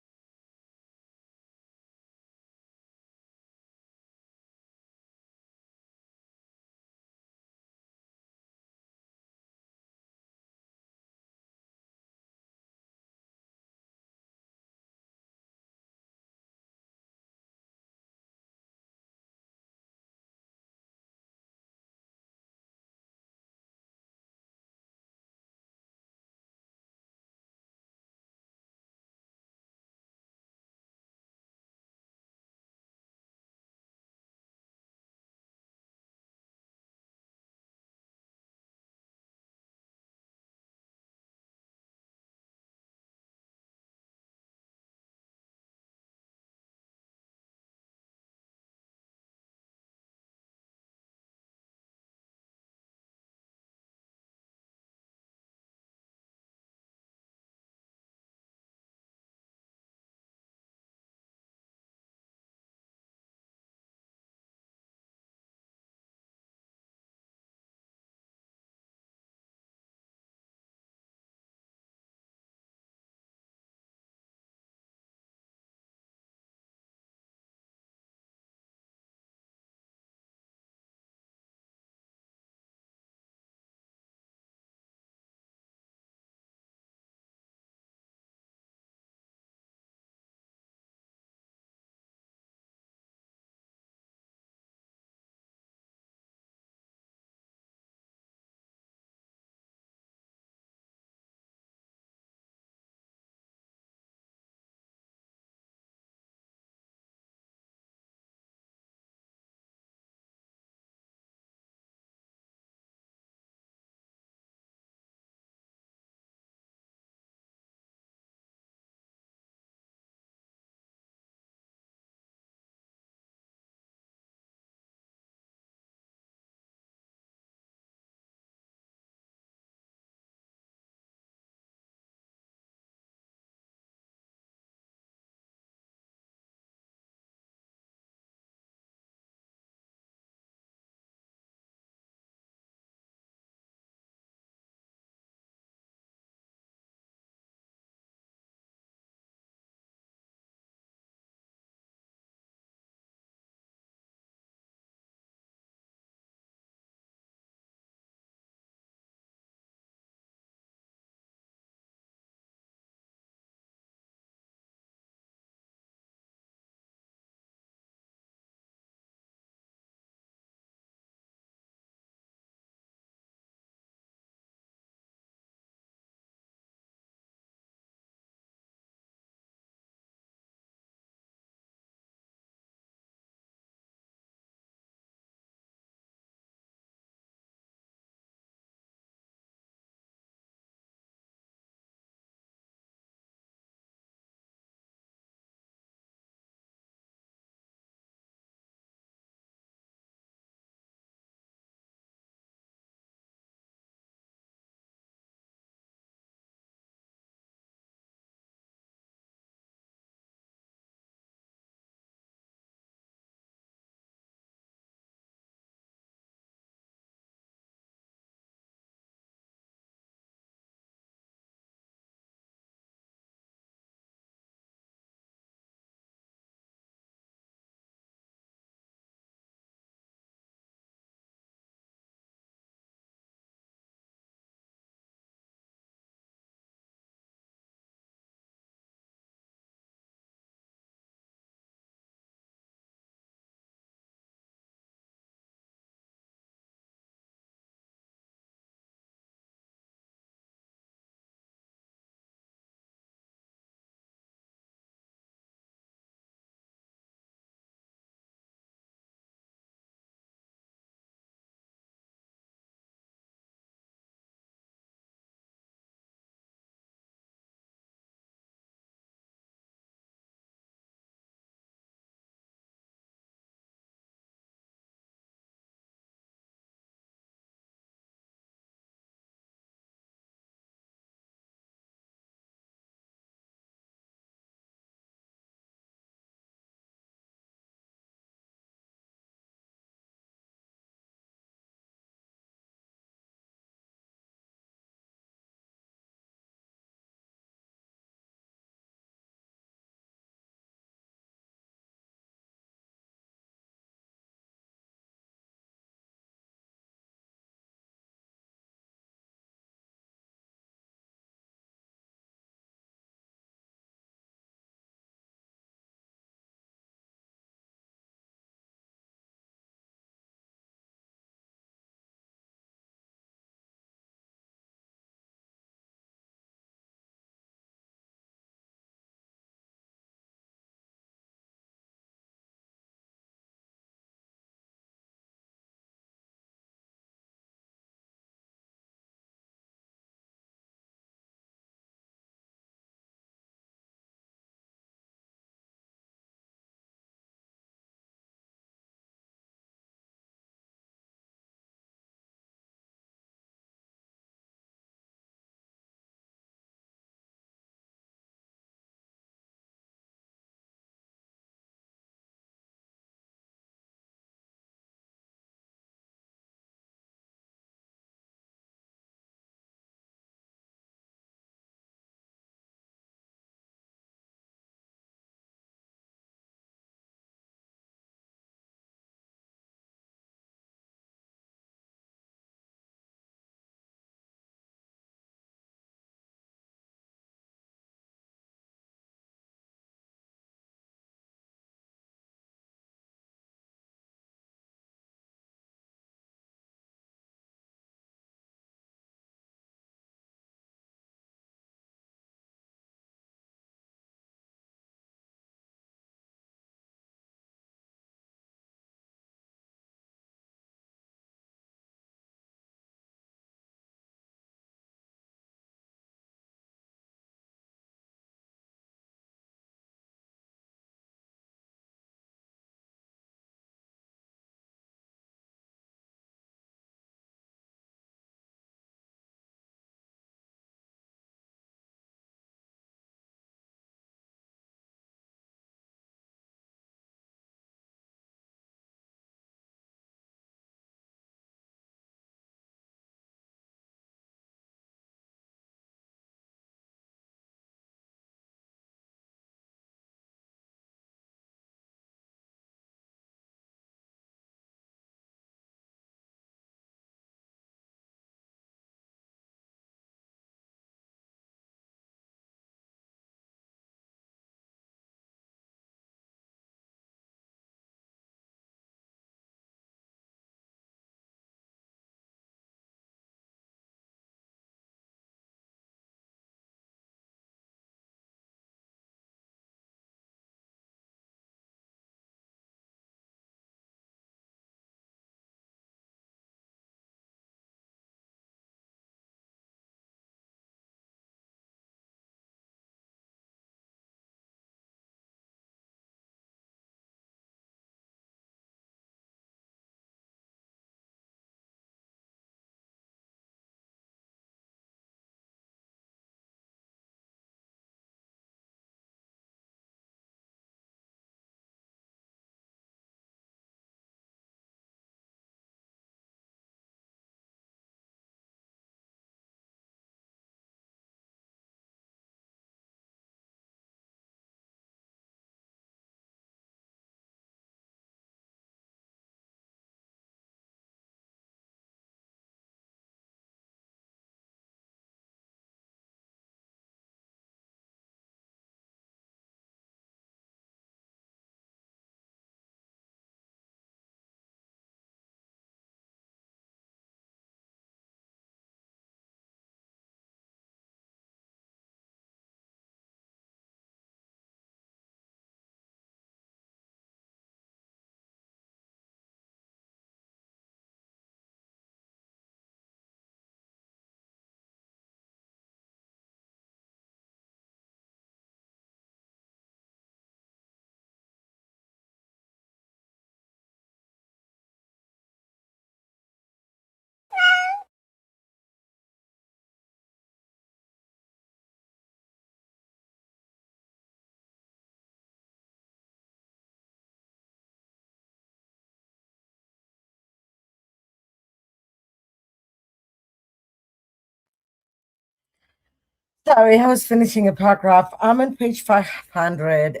Sorry, I was finishing a paragraph. I'm on page 500.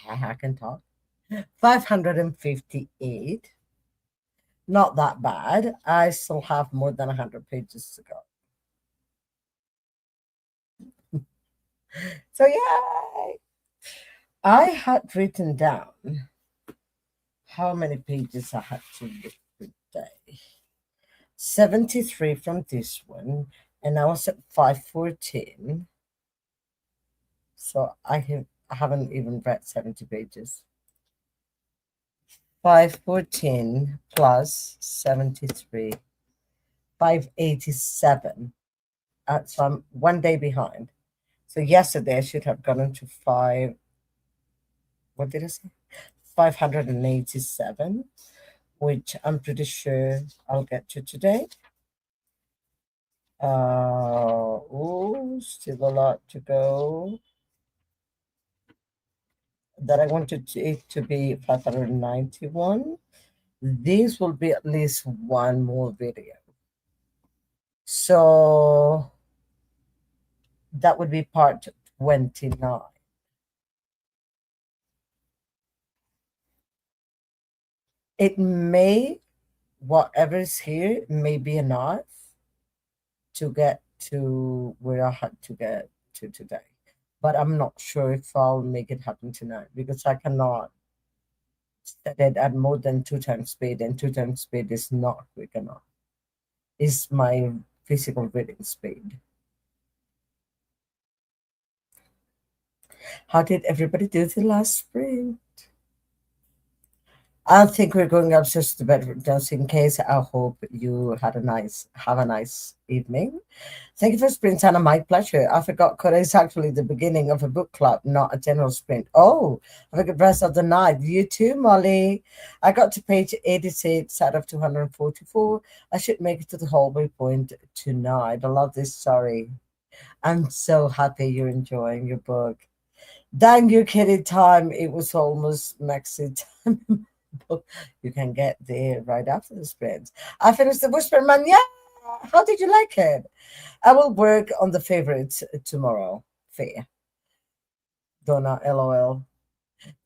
I can talk. 558. Not that bad. I still have more than 100 pages to go. So, yeah, I had written down how many pages I had to read per day. 73 from this one, and I was at 514. So I haven't even read 70 pages. 514 plus 73, 587. So I'm 1 day behind. So yesterday I should have gotten to what did I say? 587, which I'm pretty sure I'll get to today. Still a lot to go. That I wanted it to be 591. This will be at least one more video. So that would be part 29. It may, whatever is here, may be enough to get to where I had to get to today. But I'm not sure if I'll make it happen tonight because I cannot set it at more than 2 times speed, and 2 times speed is not quick enough. It's my physical reading speed. How did everybody do the last sprint? I think we're going upstairs to bed just in case. I hope you have a nice evening. Thank you for sprint, Hannah. My pleasure. I forgot Koda is actually the beginning of a book club, not a general sprint. Oh, have a good rest of the night. You too, Molly. I got to page 86 out of 244. I should make it to the hallway point tonight. I love this story. I'm so happy you're enjoying your book. Dang you, kitty time. It was almost maxi time. You can get there right after the sprint. I finished the Whisperman. Yeah. How did you like it? I will work on the favorites tomorrow. Fair. Donna, LOL.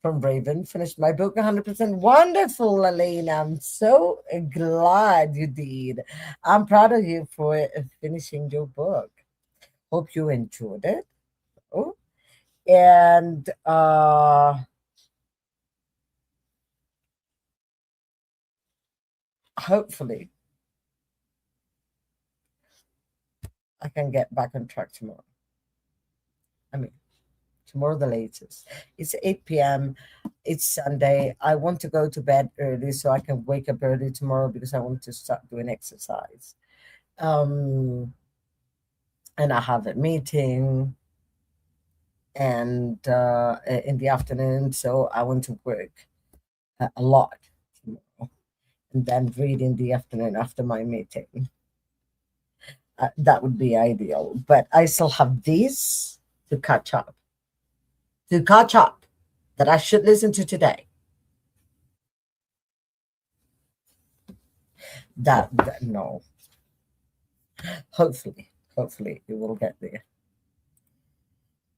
From Raven. Finished my book 100%. Wonderful, Elaine. I'm so glad you did. I'm proud of you for finishing your book. Hope you enjoyed it. Oh, and hopefully I can get back on track tomorrow. I mean, tomorrow the latest. It's 8 p.m. It's Sunday. I want to go to bed early so I can wake up early tomorrow because I want to start doing exercise. Um, and I have a meeting and in the afternoon, so I want to work a lot tomorrow and then read in the afternoon after my meeting. That would be ideal, but I still have this to catch up. To catch up that I should listen to today. That no, hopefully we will get there.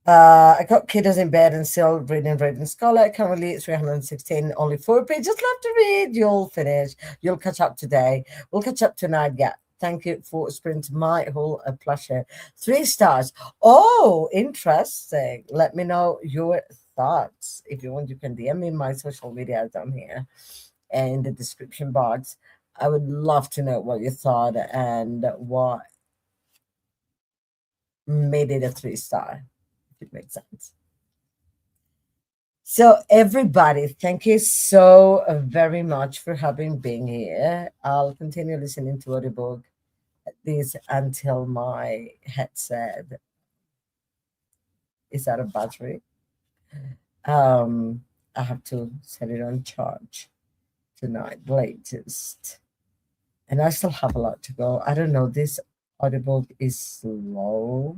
I got kiddos in bed and still reading Raven Scholar. Currently, it's 316, only 4 pages left to read. You'll finish. You'll catch up today. We'll catch up tonight. Yeah. Thank you for sprint. My whole pleasure. 3 stars. Oh, interesting. Let me know your thoughts. If you want, you can DM me my social media down here and in the description box. I would love to know what you thought and what made it a 3 star, if it makes sense. So, everybody, thank you so very much for having been here. I'll continue listening to audiobook at least until my headset is out of battery. I have to set it on charge tonight, latest. And I still have a lot to go. I don't know, this audiobook is slow,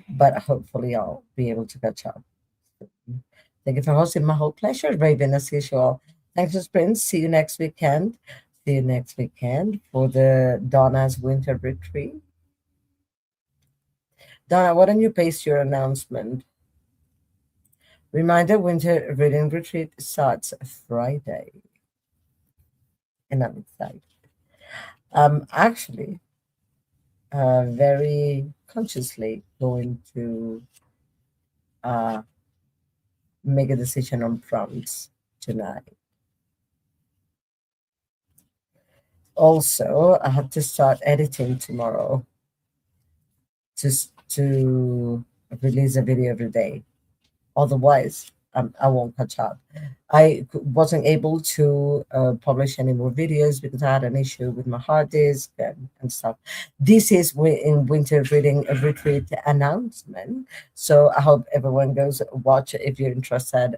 but hopefully I'll be able to catch up. Thank you for hosting. My whole pleasure, Raven, as usual. Thanks for Sprint. See you next weekend. See you next weekend for the Donna's Winter Retreat. Donna, why don't you paste your announcement? Reminder, winter reading retreat starts Friday. And I'm excited. I'm actually very consciously going to uh, make a decision on prompts tonight. Also, I have to start editing tomorrow to release a video every day. Otherwise, I won't catch up. I wasn't able to publish any more videos because I had an issue with my hard disk and stuff. This is in winter reading a retreat announcement. So I hope everyone goes watch it if you're interested.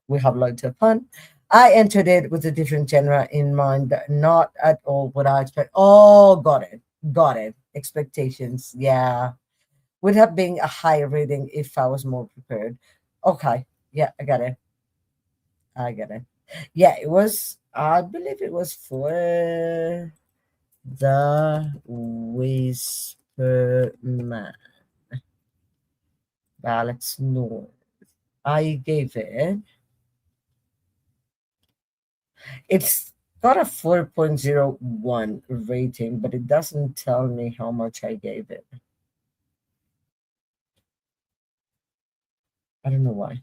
We have loads of fun. I entered it with a different genre in mind, not at all what I expect. Oh, got it. Got it. Expectations. Yeah. Would have been a higher rating if I was more prepared. Okay. Yeah, I got it. I get it. Yeah, it was, I believe it was for The Whisper Man by Alex North. I gave it, it's got a 4.01 rating, but it doesn't tell me how much I gave it. I don't know why.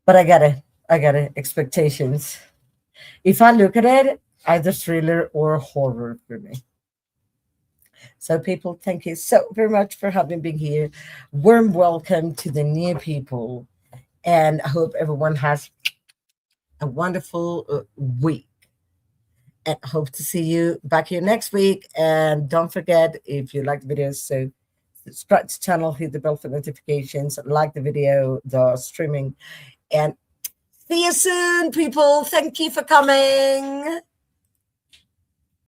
But I got it. I got it. Expectations. If I look at it, either thriller or horror for me. So, people, thank you so very much for having been here. Warm welcome to the new people. And I hope everyone has a wonderful week. And I hope to see you back here next week. And don't forget, if you like the videos, so subscribe to the channel, hit the bell for notifications, like the video, the streaming. And see you soon, people. Thank you for coming.